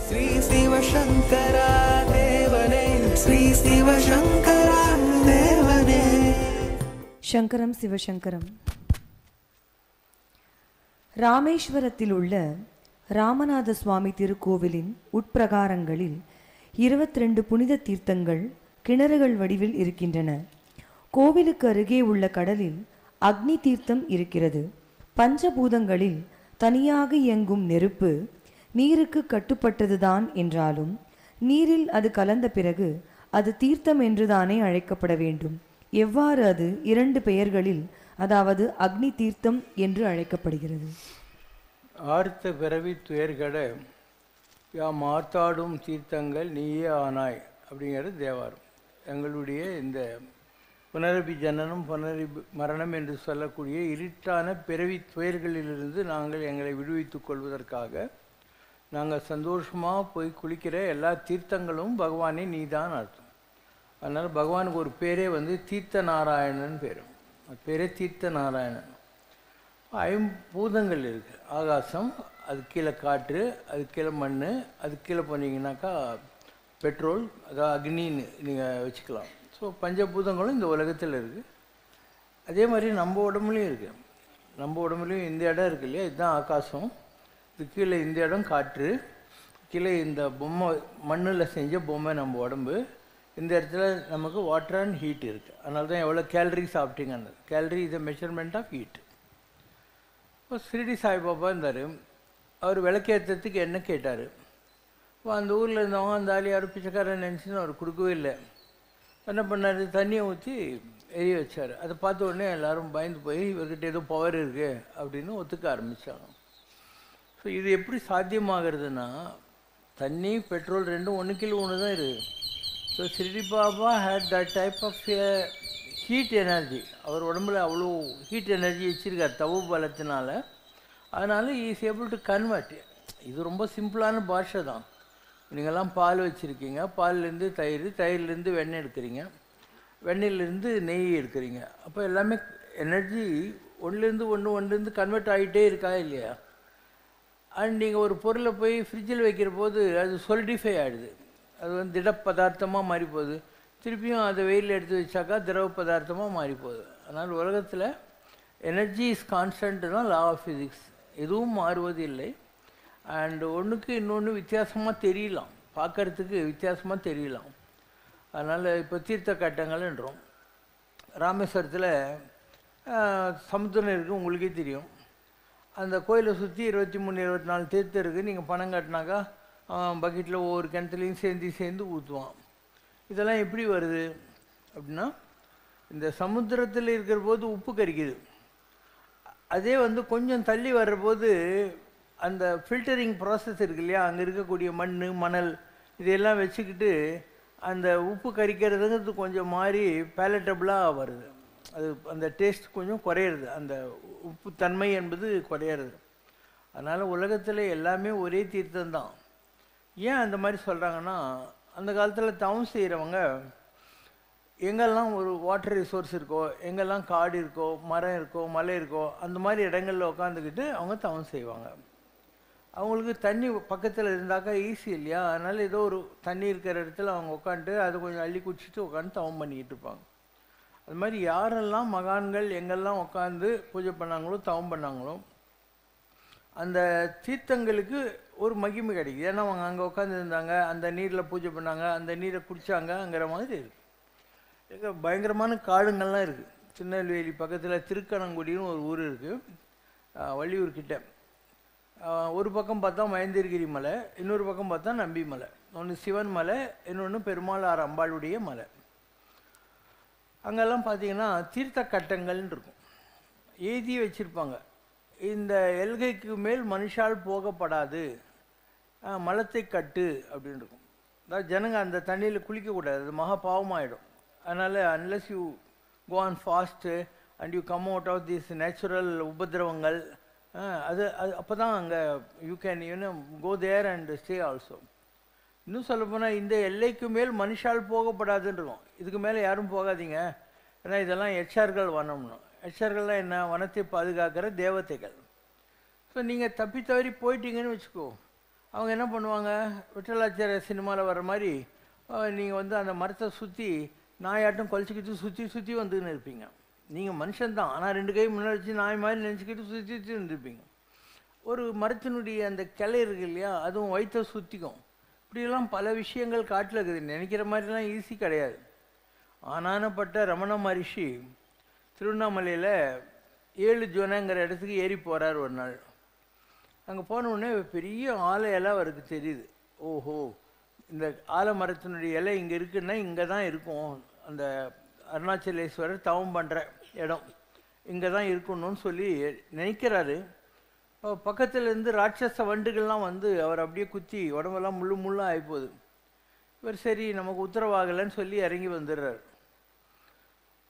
ஸ்ரீ சிவசங்கரா தேவனே, ஸ்ரீ சிவசங்கரா தேவனே. சங்கரம் சிவசங்கரம். ராமேஸ்வரத்தில் உள்ள ராமநாத சுவாமி திருக்கோவிலின் உட்பிரகாரங்களில் 22 புனித தீர்த்தங்கள் கிணறுகள் வடிவில் இருக்கின்றன. கோவிலுக்கு அருகே உள்ள கடலில் அக்னி தீர்த்தம் இருக்கிறது. பஞ்சபூதங்களில் தனியாக இயங்கும் நெருப்பு நீருக்கு கட்டுப்பட்டதுதான் என்றாலும் நீரில் அது கலந்த பிறகு அது தீர்த்தம் என்றுதானே அழைக்கப்பட வேண்டும். எவ்வாறு அது 2 பெயர்களில், அதாவது அக்னி தீர்த்தம் என்று அழைக்கப்படுகிறது? ஆர்த்த பிறவி துயர்கட யாம் ஆர்த்தாடும் தீர்த்தங்கள் நீயே ஆனாய் அப்படிங்கிறது தேவாரம். எங்களுடைய இந்த புனரபி ஜனனம் புனரபி மரணம் என்று சொல்லக்கூடிய இருட்டான பிறவி துயர்களிலிருந்து நாங்கள் எங்களை விடுவித்துக் கொள்வதற்காக நாங்கள் சந்தோஷமாக போய் குளிக்கிற எல்லா தீர்த்தங்களும் பகவானே நீ தான் அர்த்தம். அதனால் பகவானுக்கு ஒரு பேரே தீர்த்த நாராயணன் பேர். அது பேரே தீர்த்த நாராயணன். 5 பூதங்கள் இருக்குது. ஆகாசம், அது கீழே காற்று, அது கீழே மண், அது கீழே போனீங்கன்னாக்கா பெட்ரோல், அதாவது அக்னின்னு நீங்கள் வச்சுக்கலாம். ஸோ பஞ்சபூதங்களும் இந்த உலகத்தில் இருக்குது. அதே மாதிரி நம்ம உடம்புலையும் இருக்குது. நம்ம உடம்புலையும் இந்த இடம் இருக்குது இல்லையா, இதுதான் ஆகாசம். இது கீழே இந்த இடம் காற்று, கீழே இந்த பொம்மை மண்ணில் செஞ்ச பொம்மை நம்ம உடம்பு. இந்த இடத்துல நமக்கு வாட்டர் அண்ட் ஹீட் இருக்குது. அதனால தான் எவ்வளோ கேலரி சாப்பிட்டீங்கன்னு. Calorie is a measurement of heat. இப்போ ஷிரடி சாய்பாபா இருந்தார். அவர் விளக்கேற்றத்துக்கு என்ன கேட்டார். இப்போ அந்த ஊரில் இருந்தவங்க அந்த ஆள் யாரும் பிச்சைக்காரன் நினச்சின்னு அவர் கொடுக்கவே இல்லை. என்ன பண்ணார், தண்ணியை ஊற்றி எரிய வச்சார். அதை பார்த்த உடனே எல்லோரும் பயந்து போய் இவர்கிட்ட ஏதோ பவர் இருக்குது அப்படின்னு ஒத்துக்க ஆரம்பித்தாங்க. ஸோ இது எப்படி சாத்தியமாகிறதுனா, தண்ணி பெட்ரோல் ரெண்டும் ஒன்றுக்கில் ஒன்று தான் இருக்குது. So Shirdi Baba had that type of heat energy. அவர் உடம்புல அவ்வளோ ஹீட் எனர்ஜி வச்சுருக்கார் தவ பலத்தினால. அதனால் இஸ் ஏபிள் டு கன்வெர்ட். இது ரொம்ப சிம்பிளான பாஷை தான். நீங்கள்லாம் பால் வச்சுருக்கீங்க, பால்லேருந்து தயிர், தயிர்லேருந்து வெண்ணெய் எடுக்கிறீங்க, வெண்ணெயிலேருந்து நெய் எடுக்கிறீங்க. அப்போ எல்லாமே எனர்ஜி ஒன்றுலேருந்து கன்வெர்ட் ஆகிட்டே இருக்கா இல்லையா? அண்ட் நீங்கள் ஒரு பொருளை போய் ஃப்ரிட்ஜில் வைக்கிற போது அது சொலிடிஃபை ஆகிடுது. அது திட பதார்த்தமாக மாறி போகுது. திருப்பியும் அதை வெயிலில் எடுத்து வச்சாக்கா திரவ பதார்த்தமாக மாறி போகுது. அதனால் உலகத்தில் எனர்ஜி இஸ் கான்ஸ்டன்ட் தான் லா ஆஃப் ஃபிசிக்ஸ். எதுவும் மாறுவது இல்லை. அண்டு ஒன்றுக்கு இன்னொன்று வித்தியாசமாக தெரியலாம், பார்க்குறதுக்கு வித்தியாசமாக தெரியலாம். அதனால் இப்போ தீர்த்த கட்டங்கள்ன்றோம். ராமேஸ்வரத்தில் சமுத்திரம் இருக்குது, உங்களுக்கே தெரியும். அந்த கோயிலை சுற்றி 23-24 தீர்த்தம் இருக்குது. நீங்கள் பணம் கட்டினாக்கா பக்கெட்டில் ஒவ்வொரு கிணத்துலையும் சேர்ந்து ஊற்றுவான். இதெல்லாம் எப்படி வருது அப்படின்னா, இந்த சமுத்திரத்தில் இருக்கிற போது உப்பு கரிக்குது. அதே கொஞ்சம் தள்ளி வர்ற போது அந்த ஃபில்டரிங் ப்ராசஸ் இருக்கு இல்லையா, அங்கே இருக்கக்கூடிய மண் மணல் இதையெல்லாம் வச்சுக்கிட்டு அந்த உப்பு கரிக்கிறதுங்கிறது கொஞ்சம் மாதிரி பேலட்டபுளாக வருது. அது அந்த டேஸ்ட் கொஞ்சம் குறையிறது, அந்த உப்பு தன்மை என்பது குறையிறது. அதனால் உலகத்தில் எல்லாமே ஒரே தீர்த்தம்தான். ஏன் அந்த மாதிரி சொல்கிறாங்கன்னா, அந்த காலத்தில் தவம் செய்கிறவங்க எங்கெல்லாம் ஒரு வாட்டர் ரிசோர்ஸ் இருக்கோ, எங்கெல்லாம் காடு இருக்கோ, மரம் இருக்கோ, மலை இருக்கோ, அந்த மாதிரி இடங்களில் உட்காந்துக்கிட்டு அவங்க தவம் செய்வாங்க. அவங்களுக்கு தண்ணி பக்கத்தில் இருந்தாக்கா ஈஸி இல்லையா? அதனால் ஏதோ ஒரு தண்ணி இருக்கிற இடத்துல அவங்க உட்காந்துட்டு அதை கொஞ்சம் அள்ளி குடிச்சிட்டு உட்காந்து தவம் பண்ணிக்கிட்டு இருப்பாங்க. அது மாதிரி யாரெல்லாம் மகான்கள் எங்கெல்லாம் உட்காந்து பூஜை பண்ணாங்களோ, தவம் பண்ணாங்களோ, அந்த தீர்த்தங்களுக்கு ஒரு மகிமை கிடைக்குது. ஏன்னா அவங்க அங்கே உட்காந்து இருந்தாங்க, அந்த நீரில் பூஜை பண்ணாங்க, அந்த நீரை குடித்தாங்கங்கிற மாதிரி இருக்குது. பயங்கரமான காடுங்கள்லாம் இருக்குது. திருநெல்வேலி பக்கத்தில் திருக்கணங்குடின்னு ஒரு ஊர் இருக்குது, வள்ளியூர்கிட்ட. ஒரு பக்கம் பார்த்தா மயந்திரகிரி மலை, இன்னொரு பக்கம் பார்த்தா நம்பி மலை. ஒன்று சிவன் மலை, இன்னொன்று பெருமாளார் அம்பாளுடைய மலை. அங்கெல்லாம் பார்த்தீங்கன்னா தீர்த்த கட்டங்கள்னு இருக்கும், எழுதி வச்சுருப்பாங்க. இந்த எல்கைக்கு மேல் மனுஷால் போகப்படாது, மலத்தை கட்டு அப்படின்னு இருக்கும். அதாவது ஜனங்க அந்த தண்ணியில் குளிக்கக்கூடாது, அது மகா பாவமாகிடும். அதனால் unless you go on fast and you come out of this natural உபதிரவங்கள், அது அப்போ தான் அங்கே you can go there and stay also. இன்னும் சொல்லப்போனால் இந்த எல்லைக்கு மேல் மனுஷால் போகப்படாதுன்னு இருக்கும். இதுக்கு மேலே யாரும் போகாதீங்க, ஏன்னா இதெல்லாம் எச்ஆர்கள் வனம்னு. எச்ஆர்கள்லாம் என்ன, வனத்தை பாதுகாக்கிற தேவதைகள். ஸோ நீங்கள் தப்பி தவறி போயிட்டீங்கன்னு வச்சுக்கோ, அவங்க என்ன பண்ணுவாங்க, விட்டலாச்சாரிய சினிமாவில் வர மாதிரி நீங்கள் வந்து அந்த மரத்தை சுற்றி நாயாட்டம் குலைச்சிக்கிட்டு சுற்றி சுற்றி வந்துன்னு இருப்பீங்க. நீங்கள் மனுஷன்தான், ஆனால் 2 கை முன்னாடி வச்சு நாய் மாதிரி நினச்சிக்கிட்டு சுற்றி சுற்றி வந்துருப்பீங்க. ஒரு மரத்தினுடைய அந்த கிளை இருக்கு இல்லையா, அதுவும் வயிற்றை சுற்றிக்கும். இப்படியெல்லாம் பல விஷயங்கள் காட்டில் இருக்குது. நினைக்கிற மாதிரிலாம் ஈஸி கிடையாது. ஆனானப்பட்ட ரமண மகரிஷி திருவண்ணாமலையில் 7 ஜோனங்கிற இடத்துக்கு ஏறி போகிறார் ஒரு நாள். அங்கே போனவுடனே பெரிய ஆலை இலை அவருக்கு தெரியுது. ஓஹோ, இந்த ஆலமரத்தினுடைய இலை இங்கே இருக்குன்னா இங்கே தான் இருக்கும், அந்த அருணாச்சலேஸ்வரர் தவம் பண்ணுற இடம் இங்கே தான் இருக்கணும்னு சொல்லி நினைக்கிறாரு. பக்கத்துலேருந்து ராட்சச வண்டுகள்லாம் வந்து அவர் அப்படியே குத்தி உடம்பெல்லாம் முள்ளாக ஆகிப்போகுது. இவர் சரி நமக்கு உத்தரவாகலைன்னு சொல்லி இறங்கி வந்துடுறார்.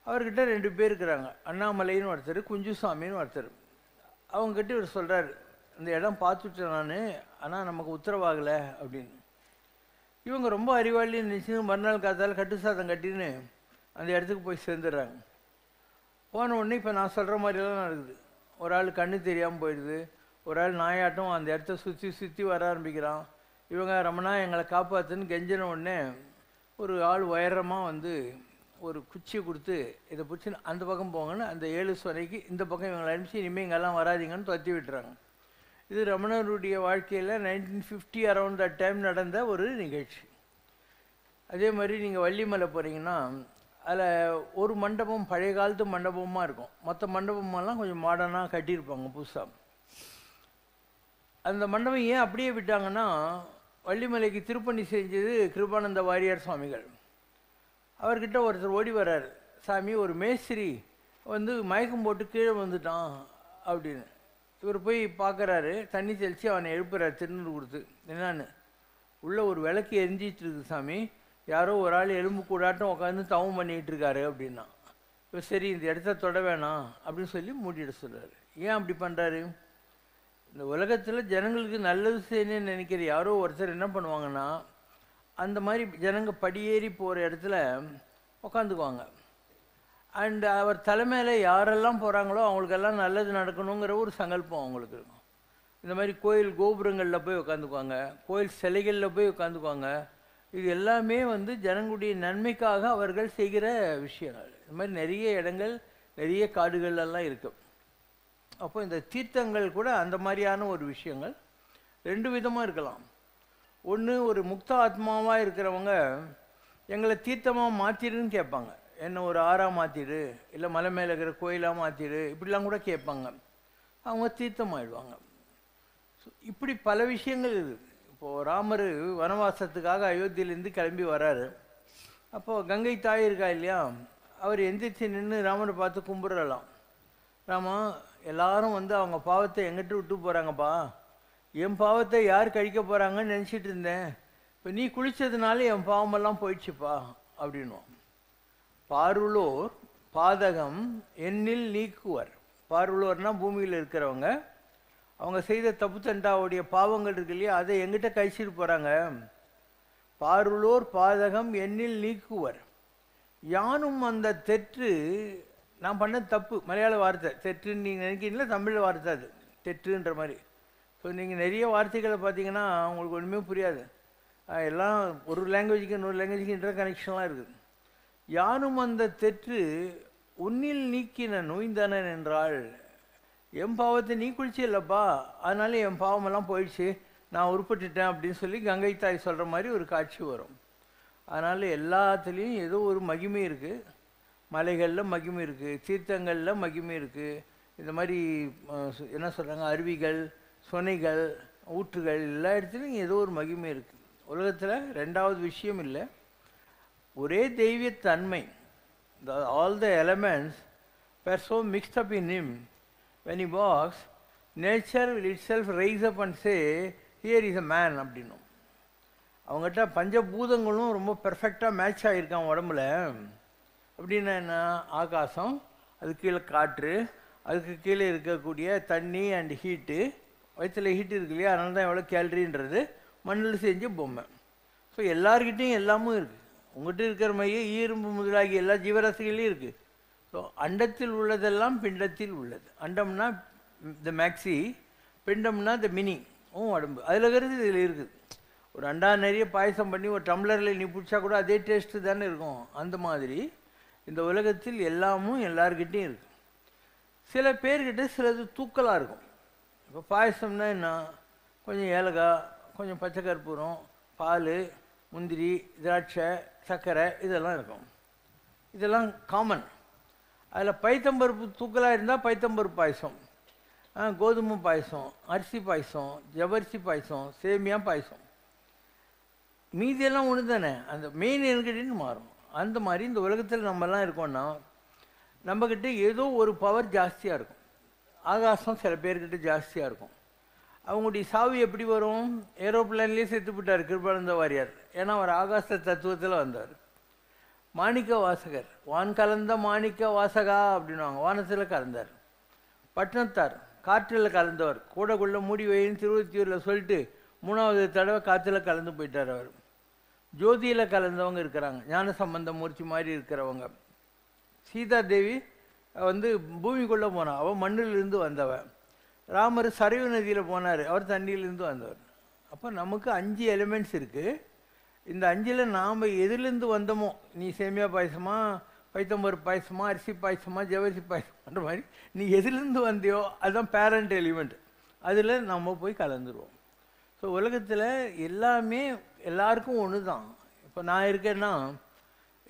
அவர்கிட்ட 2 பேர் இருக்கிறாங்க, அண்ணாமலைன்னு ஒருத்தர், குஞ்சுசாமின்னு ஒருத்தர். அவங்ககிட்ட இவர் சொல்கிறார், இந்த இடம் பார்த்துட்டேன் நான், ஆனால் நமக்கு உத்தரவாகலை அப்படின்னு. இவங்க ரொம்ப அறிவாளின்னு நினச்சி மறுநாள் காத்தால் கட்டு சாதம் கட்டின்னு அந்த இடத்துக்கு போய் சேர்ந்துடுறாங்க. போன உடனே இப்போ நான் சொல்கிற மாதிரிலாம் நடக்குது. ஒரு ஆள் கண்ணு தெரியாமல் போயிடுது, ஒரு ஆள் நாயாட்டம் அந்த இடத்த சுற்றி சுற்றி வர ஆரம்பிக்கிறான். இவங்க ரமணா எங்களை காப்பாற்றுன்னு கெஞ்சின உடனே ஒரு ஆள் உயரமாக வந்து ஒரு குச்சியை கொடுத்து இதை பிடிச்சி அந்த பக்கம் போங்கன்னு அந்த 7 சொனைக்கு இந்த பக்கம் இவங்களை அனுப்பிச்சு இனிமேல் இங்கெல்லாம் வராதிங்கன்னு துரத்தி விட்டுறாங்க. இது ரமணருடைய வாழ்க்கையில் 1950 அரௌண்ட் தட் டைம் நடந்த ஒரு நிகழ்ச்சி. அதே மாதிரி நீங்கள் வள்ளிமலை போகிறீங்கன்னா அதில் ஒரு மண்டபம் பழைய காலத்து மண்டபமாக இருக்கும், மற்ற மண்டபமெல்லாம் கொஞ்சம் மாடர்னாக கட்டியிருப்பாங்க புதுசாக. அந்த மண்டபம் ஏன் அப்படியே விட்டாங்கன்னா, வள்ளிமலைக்கு திருப்பணி செஞ்சது கிருபானந்த வாரியார் சுவாமிகள். அவர்கிட்ட ஒருத்தர் ஓடி வர்றார், சாமி ஒரு மேஸ்திரி வந்து மயக்கம் போட்டு கீழே வந்துட்டான் அப்படின்னு. இவர் போய் பார்க்குறாரு, தண்ணி தெளித்து அவனை எழுப்புறார் திருநூறு கொடுத்து. என்னான்னு, உள்ளே ஒரு விளக்கு எரிஞ்சிட்டு இருக்குது சாமி, யாரோ ஒரு ஆள் எலும்பு கூடாட்டம் உட்காந்து தவம் பண்ணிகிட்டு இருக்காரு அப்படின்னா. இப்போ சரி இந்த இடத்த தொட வேணாம் அப்படின்னு சொல்லி மூடிட சொல்கிறாரு. ஏன் அப்படி பண்ணுறாரு, இந்த உலகத்தில் ஜனங்களுக்கு நல்லது செய்யணும்னு நினைக்கிற யாரோ ஒருத்தர் என்ன பண்ணுவாங்கன்னா, அந்த மாதிரி ஜனங்க படியேறி போகிற இடத்துல உக்காந்துக்குவாங்க. அண்ட் அவர் தலைமையில் யாரெல்லாம் போகிறாங்களோ அவங்களுக்கெல்லாம் நல்லது நடக்கணுங்கிற ஒரு சங்கல்பம் அவங்களுக்கு இருக்கும். இந்த மாதிரி கோயில் கோபுரங்களில் போய் உட்காந்துக்குவாங்க, கோயில் சிலைகளில் போய் உட்காந்துக்குவாங்க. இது எல்லாமே வந்து ஜனங்களுடைய நன்மைக்காக அவர்கள் செய்கிற விஷயங்கள். இந்த மாதிரி நிறைய இடங்கள் நிறைய காடுகள்லாம் இருக்குது. அப்போ இந்த தீர்த்தங்கள் கூட அந்த மாதிரியான ஒரு விஷயங்கள் 2 விதமாக இருக்கலாம். ஒன்று, ஒரு முக்த ஆத்மாவாக இருக்கிறவங்க எங்களை தீர்த்தமாக மாற்றிடுன்னு கேட்பாங்க, என்ன ஒரு ஆறாக மாற்றிடு, இல்லை மலை மேலே இருக்கிற கோயிலாக மாற்றிடு, இப்படிலாம் கூட கேட்பாங்க. அவங்க தீர்த்தமாகிடுவாங்க. இப்படி பல விஷயங்கள் இருக்குது. இப்போது ராமர் வனவாசத்துக்காக அயோத்தியிலேருந்து கிளம்பி வராரு. அப்போது கங்கை தாய் இருக்கா இல்லையா, அவர் எந்திரிச்சு நின்று ராமரை பார்த்து கும்பிடலாம். ராமா, எல்லாரும் வந்து அவங்க பாவத்தை எங்கிட்ட விட்டு போகிறாங்கப்பா, என் பாவத்தை யார் கழிக்க போகிறாங்கன்னு நினச்சிட்டு இருந்தேன், இப்போ நீ குளித்ததுனால என் பாவமெல்லாம் போயிடுச்சுப்பா அப்படின்னுவோம். பாருளோர் பாதகம் என்னில் நீக்குவர். பாருளோர்னால் பூமியில் இருக்கிறவங்க, அவங்க செய்த தப்பு தண்டாவுடைய பாவங்கள் இருக்கு இல்லையா, அதை எங்கிட்ட கழிச்சிட்டு போகிறாங்க. பாருளோர் பாதகம் என்னில் நீக்குவர், யானும் அந்த தெற்று, நான் பண்ண தப்பு, மலையாள வார்த்தை தெற்றுன்னு நீங்கள் நினைக்கிறீங்களா, தமிழ் வார்த்தை அது தெற்றுன்ற மாதிரி. ஸோ நீங்கள் நிறைய வார்த்தைகளை பார்த்தீங்கன்னா உங்களுக்கு ஒன்றுமே புரியாது, எல்லாம் ஒரு லாங்குவேஜுக்கு இன்னொரு லாங்குவேஜுக்கு இன்டர் கனெக்ஷன்லாம் இருக்குது. யானும் அந்த தெற்று உன்னில் நீக்கின நோய்ந்தனன் என்றால், என் பாவத்தை நீ குளிச்சு இல்லைப்பா, அதனால என் பாவமெல்லாம் போயிடுச்சு, நான் உருப்பட்டுட்டேன் அப்படின்னு சொல்லி கங்கை தாய் சொல்கிற மாதிரி ஒரு காட்சி வரும். அதனால் எல்லாத்துலேயும் ஏதோ ஒரு மகிமை இருக்குது. மலைகளில் மகிமை இருக்குது, தீர்த்தங்களில் மகிமை இருக்குது, இந்த மாதிரி என்ன சொல்கிறாங்க, அருவிகள், சுனைகள், ஊற்றுகள், எல்லா இடத்துலையும் ஏதோ ஒரு மகிமை இருக்குது. உலகத்தில் 2வது விஷயம் இல்லை, ஒரே தெய்வத்தன்மை. All the elements were so mixed up in him. When he walks, nature will itself rise up and say, here is a man அப்படின்னும். அவங்ககிட்ட பஞ்சபூதங்களும் ரொம்ப பெர்ஃபெக்டாக மேட்ச் ஆகியிருக்கான் உடம்புல. அப்படின்னா என்ன, ஆகாசம், அது கீழே காற்று, அதுக்கு கீழே இருக்கக்கூடிய தண்ணி அண்ட் ஹீட்டு, வயிற்றில் ஹீட்டு இருக்கு இல்லையா, அதனால தான் எவ்வளோ கேலரின்றது, மண்ணில் செஞ்ச பொம்மை. ஸோ எல்லார்கிட்டையும் எல்லாமும் இருக்குது. உங்கள்கிட்ட இருக்கிற மாதிரியே ஈரும்பு முதலாகி எல்லா ஜீவராசிகளையும் இருக்குது. ஸோ அண்டத்தில் உள்ளதெல்லாம் பிண்டத்தில் உள்ளது. அண்டம்னா த மேக்ஸி, பிண்டம்னா த மினி, உடம்பு. அதில் இருக்கிறது இதில் இருக்குது. ஒரு அண்டா நிறைய பாயசம் பண்ணி ஒரு டம்ளரில் நீ பிடிச்சா கூட அதே டேஸ்ட்டு தானே இருக்கும். அந்த மாதிரி இந்த உலகத்தில் எல்லாமும் எல்லார்கிட்டையும் இருக்குது. சில பேர்கிட்ட சிலது தூக்கலாக இருக்கும். இப்போ பாயசம்னா என்ன, கொஞ்சம் ஏலக்காய், கொஞ்சம் பச்சை கற்பூரம், பால், முந்திரி, திராட்சை, சர்க்கரை இதெல்லாம் இருக்கும். இதெல்லாம் காமன். அதில் பைத்தம்பருப்பு தூக்கலாக இருந்தால் பைத்தம்பருப்பு பாயசம், கோதுமை பாயசம், அரிசி பாயசம், ஜவரிசி பாயசம், சேமியா பாயசம். மீதியெல்லாம் ஒன்று தானே, அந்த மெயின் இன்க்ரீடியன்ட் மாறும். அந்த மாதிரி இந்த உலகத்தில் நம்மலாம் இருக்கோம்னா நம்மக்கிட்ட ஏதோ ஒரு பவர் ஜாஸ்தியாக இருக்கும். ஆகாசம் சில பேர்கிட்ட ஜாஸ்தியாக இருக்கும். அவங்களுடைய சாவி எப்படி வரும்? ஏரோப்ளேன்லேயே செத்து போட்டார் கிருபானந்த வாரியார். ஏன்னா அவர் ஆகாச தத்துவத்தில் வந்தார். மாணிக்க வாசகர் வான் கலந்த மாணிக்க வாசகா அப்படின்வாங்க, வானத்தில் கலந்தார். பட்னத்தார் காற்றில் கலந்தவர், கூடக்குள்ள மூடி வைன்னு திருவத்தியூரில் சொல்லிட்டு 3வது தடவை காற்றுல கலந்து போயிட்டார். அவர் ஜோதியில் கலந்தவங்க இருக்கிறாங்க, ஞான சம்பந்த மூர்த்தி மாதிரி இருக்கிறவங்க. சீதா தேவி வந்து பூமிக்குள்ளே போனான், அவள் மண்ணிலிருந்து வந்தவன். ராமர் சரையு நதியில் போனார், அவர் தண்ணியிலேருந்து வந்தவர். அப்போ நமக்கு 5 எலிமெண்ட்ஸ் இருக்குது. இந்த 5ல் நாம் எதுலேருந்து வந்தோமோ, நீ சேமியா பாயசமா, பைத்தம்பருப்பு பாயசமா, அரிசி பாயசமா, ஜவரிசி பாயசமான்ற மாதிரி நீ எதுலேருந்து வந்தியோ அதுதான் பேரண்ட் எலிமெண்ட். அதில் நம்ம போய் கலந்துருவோம். ஸோ உலகத்தில் எல்லாமே எல்லாருக்கும் ஒன்று தான். இப்போ நான் இருக்கேன்னா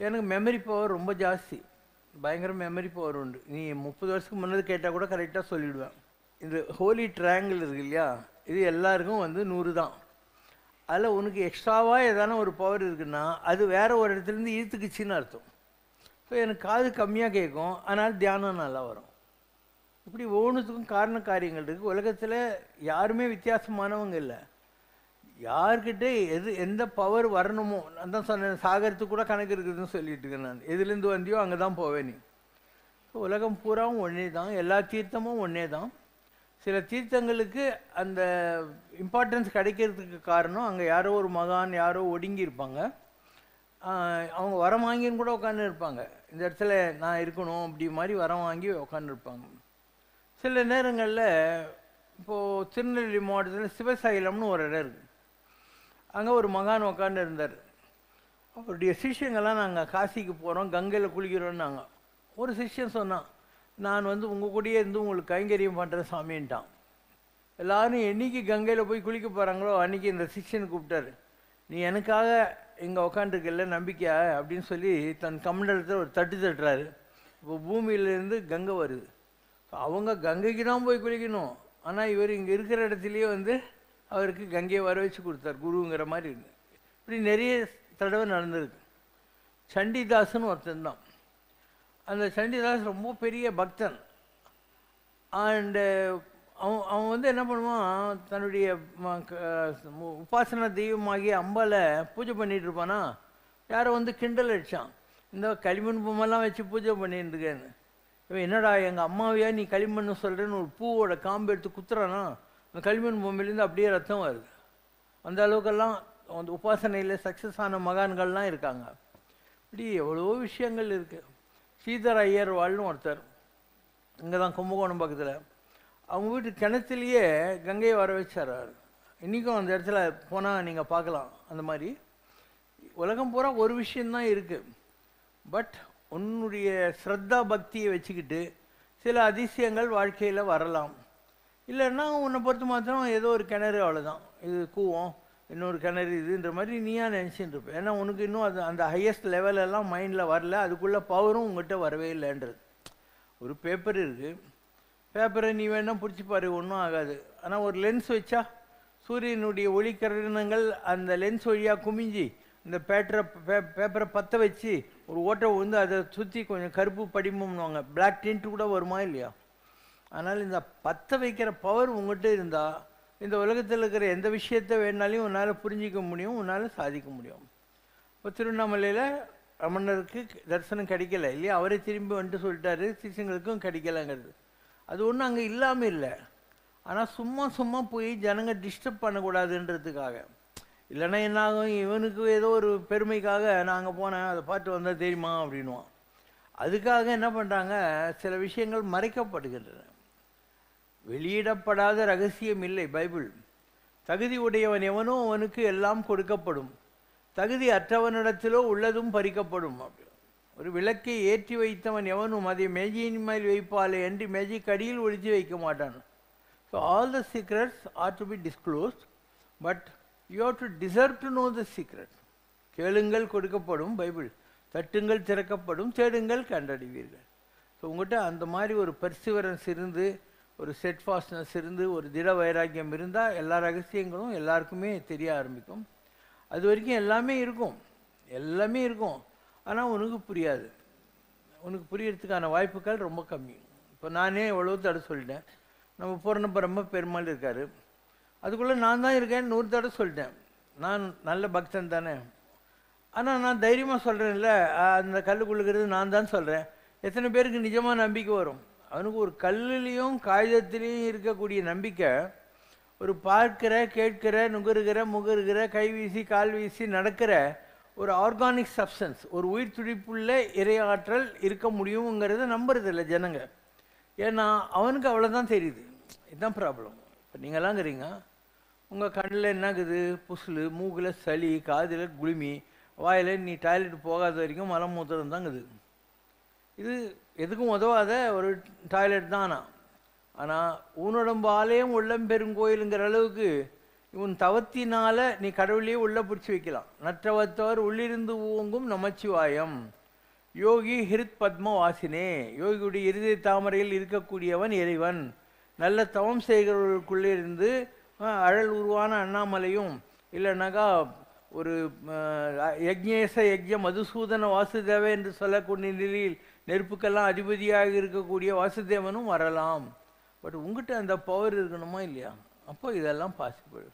எனக்கு மெமரி பவர் ரொம்ப ஜாஸ்தி, பயங்கர மெமரி பவர் உண்டு. நீ 30 வருஷத்துக்கு முன்னது கேட்டால் கூட கரெக்டாக சொல்லிவிடுவேன். இந்த ஹோலி ட்ரையாங்கிள் இருக்கு இல்லையா, இது எல்லாருக்கும் வந்து 100 தான். அதில் உனக்கு எக்ஸ்ட்ராவாக ஏதான ஒரு பவர் இருக்குன்னா அது வேறு ஒரு இடத்துலேருந்து ஈர்த்துக்குச்சின்னு அர்த்தம். ஸோ எனக்கு காது கம்மியாக கேட்கும், அதனால் தியானம் நல்லா வரும். இப்படி ஒவ்வொன்றுத்துக்கும் காரண காரியங்கள் இருக்குது. உலகத்தில் யாருமே வித்தியாசமானவங்க இல்லை. யார்கிட்ட எந்த பவர் வரணுமோ, நான் தான் சொன்னேன், சாகரத்துக்கு கூட கணக்கு இருக்குதுன்னு சொல்லிட்டு இருக்கேன் நான். எதுலேருந்து வந்தியோ அங்கே தான் போவேன் நீ. ஸோ உலகம் பூராவும் ஒன்றே தான், எல்லா தீர்த்தமும் ஒன்றே தான். சில தீர்த்தங்களுக்கு அந்த இம்பார்ட்டன்ஸ் கிடைக்கிறதுக்கு காரணம் அங்கே யாரோ ஒரு மகான் யாரோ ஒடுங்கி இருப்பாங்க, அவங்க வரம் வாங்கின்னு கூட உட்காந்து இருப்பாங்க. இந்த இடத்துல நான் இருக்கணும் அப்படி மாதிரி வரம் வாங்கி உட்காந்துருப்பாங்க. சில நேரங்களில் இப்போது திருநெல்வேலி மாவட்டத்தில் சிவசைலம்னு ஒரு இடம் இருக்குது. அங்கே ஒரு மகான் உட்காந்து இருந்தார். அவருடைய சிஷ்யங்கள்லாம் நாங்கள் காசிக்கு போகிறோம், கங்கையில் குளிக்கிறோன்னாங்க. ஒரு சிஷ்யன் சொன்னான், நான் வந்து உங்கள் கூடயே இருந்து உங்களுக்கு கைங்கரியம் பண்ணுறேன் சாமின்ட்டான். எல்லோரும் என்றைக்கு கங்கையில் போய் குளிக்க போகிறாங்களோ அன்றைக்கி இந்த சிஷ்யனை கூப்பிட்டாரு. நீ எனக்காக இங்கே உக்காண்டிருக்கல நம்பிக்கையா அப்படின்னு சொல்லி தன் கமண்டலத்தில் ஒரு தட்டு தட்டுறாரு. இப்போ பூமியிலேருந்து கங்கை வருது. அவங்க கங்கைக்கு தான் போய் குளிக்கணும், ஆனால் இவர் இங்கே இருக்கிற இடத்துலையே வந்து அவருக்கு கங்கையை வர வச்சு கொடுத்தார், குருங்கிற மாதிரி இருக்கு. இப்படி நிறைய தடவை நடந்திருக்கு. சண்டிதாசன் ஒருத்தன் தான். அந்த சண்டிதாஸ் ரொம்ப பெரிய பக்தன். அண்டு அவன் வந்து என்ன பண்ணுவான், தன்னுடைய உபாசன தெய்வமாகிய அம்பாவை பூஜை பண்ணிகிட்டு இருப்பானா. யாரை வந்து கிண்டல் அடித்தான், இந்த களிமண் பொம்மெல்லாம் வச்சு பூஜை பண்ணிட்டு இருக்கேன்னு. இவன் என்னடா எங்கள் அம்மாவையா நீ களிமண் சொல்கிறேன்னு ஒரு பூவோட காம்பு எடுத்து குத்துறானா, அந்த களிமண் பொம்மையிலேருந்து அப்படியே ரத்தம் வருது. அந்த அளவுக்கெல்லாம் அந்த உபாசனையில் சக்ஸஸ் ஆன மகான்கள்லாம் இருக்காங்க. இப்படி எவ்வளோ விஷயங்கள் இருக்குது. ஸ்ரீதர் ஐயர் வாழ்னு ஒருத்தர், இங்கே தான் கும்பகோணம் பக்கத்தில். அவங்க வீட்டு கிணத்துலேயே கங்கையை வர வச்சார். இன்றைக்கும் அந்த இடத்துல போனால் நீங்கள் பார்க்கலாம். அந்த மாதிரி உலகம் பூரா ஒரு விஷயந்தான் இருக்குது. பட் உன்னுடைய ஸ்ரத்தா பக்தியை வச்சுக்கிட்டு சில அதிசயங்கள் வாழ்க்கையில் வரலாம். இல்லைன்னா உன்னை பொறுத்த மாத்திரம் ஏதோ ஒரு கிணறு, அவ்வளோதான், இது கூவம், இன்னொரு கிணறு இதுன்ற மாதிரி நீயா நினச்சிட்டு இருப்பேன். ஏன்னா உனக்கு இன்னும் அது அந்த ஹையஸ்ட் லெவலெல்லாம் மைண்டில் வரல, அதுக்குள்ளே பவரும் உங்கள்கிட்ட வரவே இல்லைன்றது. ஒரு பேப்பர் இருக்குது, பேப்பரை நீ வேணால் பிடிச்சிப்பாரு, ஒன்றும் ஆகாது. ஆனால் ஒரு லென்ஸ் வச்சா சூரியனுடைய ஒளிக்கரணங்கள் அந்த லென்ஸ் வழியாக குமிஞ்சி இந்த பேப்பரை பற்ற வச்சு ஒரு ஓட்டை வந்து அதை சுற்றி கொஞ்சம் கருப்பு படிமம்னுவாங்க, பிளாக் டிண்ட் கூட வருமா இல்லையா. அதனால் இந்த பற்ற வைக்கிற பவர் உங்கள்கிட்ட இருந்தால் இந்த உலகத்தில் இருக்கிற எந்த விஷயத்தை வேணாலையும் உன்னால் புரிஞ்சிக்க முடியும், உன்னால் சாதிக்க முடியும். இப்போ திருவண்ணாமலையில் ரமணருக்கு தரிசனம் கிடைக்கல இல்லையா, அவரே திரும்பி வந்துட்டு சொல்லிட்டாரு, சிஷ்யங்களுக்கும் கிடைக்கலங்கிறது. அது ஒன்றும் அங்கே இல்லாமல் இல்லை. ஆனால் சும்மா போய் ஜனங்க டிஸ்டர்ப் பண்ணக்கூடாதுன்றதுக்காக. இல்லைன்னா என்னாகும், இவனுக்கு ஏதோ ஒரு பெருமைக்காக நான் அங்கே போனேன் அதை பார்த்து வந்தால் தெரியுமா அப்படின்வான். அதுக்காக என்ன பண்ணுறாங்க, சில விஷயங்கள் மறைக்கப்படுகின்றன. வெளியிடப்படாத ரகசியம் இல்லை பைபிள். தகுதி உடையவன் எவனோ அவனுக்கு எல்லாம் கொடுக்கப்படும், தகுதி அற்றவனிடத்திலோ உள்ளதும் பறிக்கப்படும். ஒரு விளக்கை ஏற்றி வைத்தவன் எவனும் அதை மேஜையின் மேல் வைப்பாலே என்று மேஜைக்கு அடியில் ஒழித்து வைக்க மாட்டான். So all the secrets are to be disclosed, but you have to deserve to know the secret. கேளுங்கள் கொடுக்கப்படும், பைபிள், தட்டுங்கள் திறக்கப்படும், தேடுங்கள் கண்டறிவீர்கள். ஸோ உங்கள்கிட்ட அந்த மாதிரி ஒரு பர்சிவரன்ஸ் இருந்து, ஒரு செட்ஃபாஸ்ட்னஸ் இருந்து, ஒரு திட வைராக்கியம் இருந்தால் எல்லா ரகசியங்களும் எல்லாருக்குமே தெரிய ஆரம்பிக்கும். அது வரைக்கும் எல்லாமே இருக்கும், எல்லாமே இருக்கும், ஆனால் உனக்கு புரியாது. உனக்கு புரியறதுக்கான வாய்ப்புகள் ரொம்ப கம்மி. இப்போ நானே எவ்வளோ தடவை சொல்லிட்டேன். நம்ம பூரண பிரம்ம பெருமாள் இருக்கார், அதுக்குள்ளே நான் தான் இருக்கேன்னு 100 தடவை சொல்லிட்டேன். நான் நல்ல பக்தன் தானே, ஆனால் நான் தைரியமாக சொல்கிறேன்ல, அந்த கல்லுக்குள்ளுக்கிறது நான் தான் சொல்கிறேன். எத்தனை பேருக்கு நிஜமாக நம்பிக்கை வரும்? அவனுக்கு ஒரு கல்லுலேயும் காகிதத்துலேயும் இருக்கக்கூடிய நம்பிக்கை, ஒரு பார்க்கிற, கேட்கிற, நுகருகிற, முகருகிற, கை வீசி கால் வீசி நடக்கிற ஒரு ஆர்கானிக் சப்ஸ்டன்ஸ், ஒரு உயிர் துடிப்புள்ள இறையாற்றல் இருக்க முடியுங்கிறத நம்புறதில்லை ஜனங்க. ஏன்னா அவனுக்கு அவ்வளோதான் தெரியுது. இதுதான் ப்ராப்ளம். இப்போ நீங்களாங்கிறீங்க, உங்கள் கண்ணில் என்னாகுது? புசுல், மூக்கில் சளி, காதில் குளுமி, வாயில் நீ டாய்லெட் போகாத வரைக்கும் மலம் மூத்திரம் தாங்குது. இது எதுக்கும் உதவாத ஒரு டாய்லெட் தானா. ஆனால் ஊனடம்பாலேயும் உள்ளம் பெருங்கோயிலுங்கிற அளவுக்கு இவன் தவத்தினால நீ கடவுளையே உள்ள பிடிச்சி வைக்கலாம். நற்றவத்தவர் உள்ளிருந்து ஊங்கும் நமச்சிவாயம். யோகி ஹிருத் பத்ம வாசினே. யோகியுடைய இருதய தாமரையில் இருக்கக்கூடியவன் இறைவன். நல்ல தவம் செய்கிறவர்களுக்குள்ளே இருந்து அழல் உருவான அண்ணாமலையும், இல்லைனாக்கா ஒரு யக்ஞேச யக்ஞ மதுசூதன வாசுதேவ என்று சொல்லக்கூடிய நிலையில் நெருப்புக்கெல்லாம் அதிபதியாக இருக்கக்கூடிய வாசுதேவனும் வரலாம். பட் உங்கள்கிட்ட அந்த பவர் இருக்கணுமா இல்லையா? அப்போ இதெல்லாம் பாசிபிள்.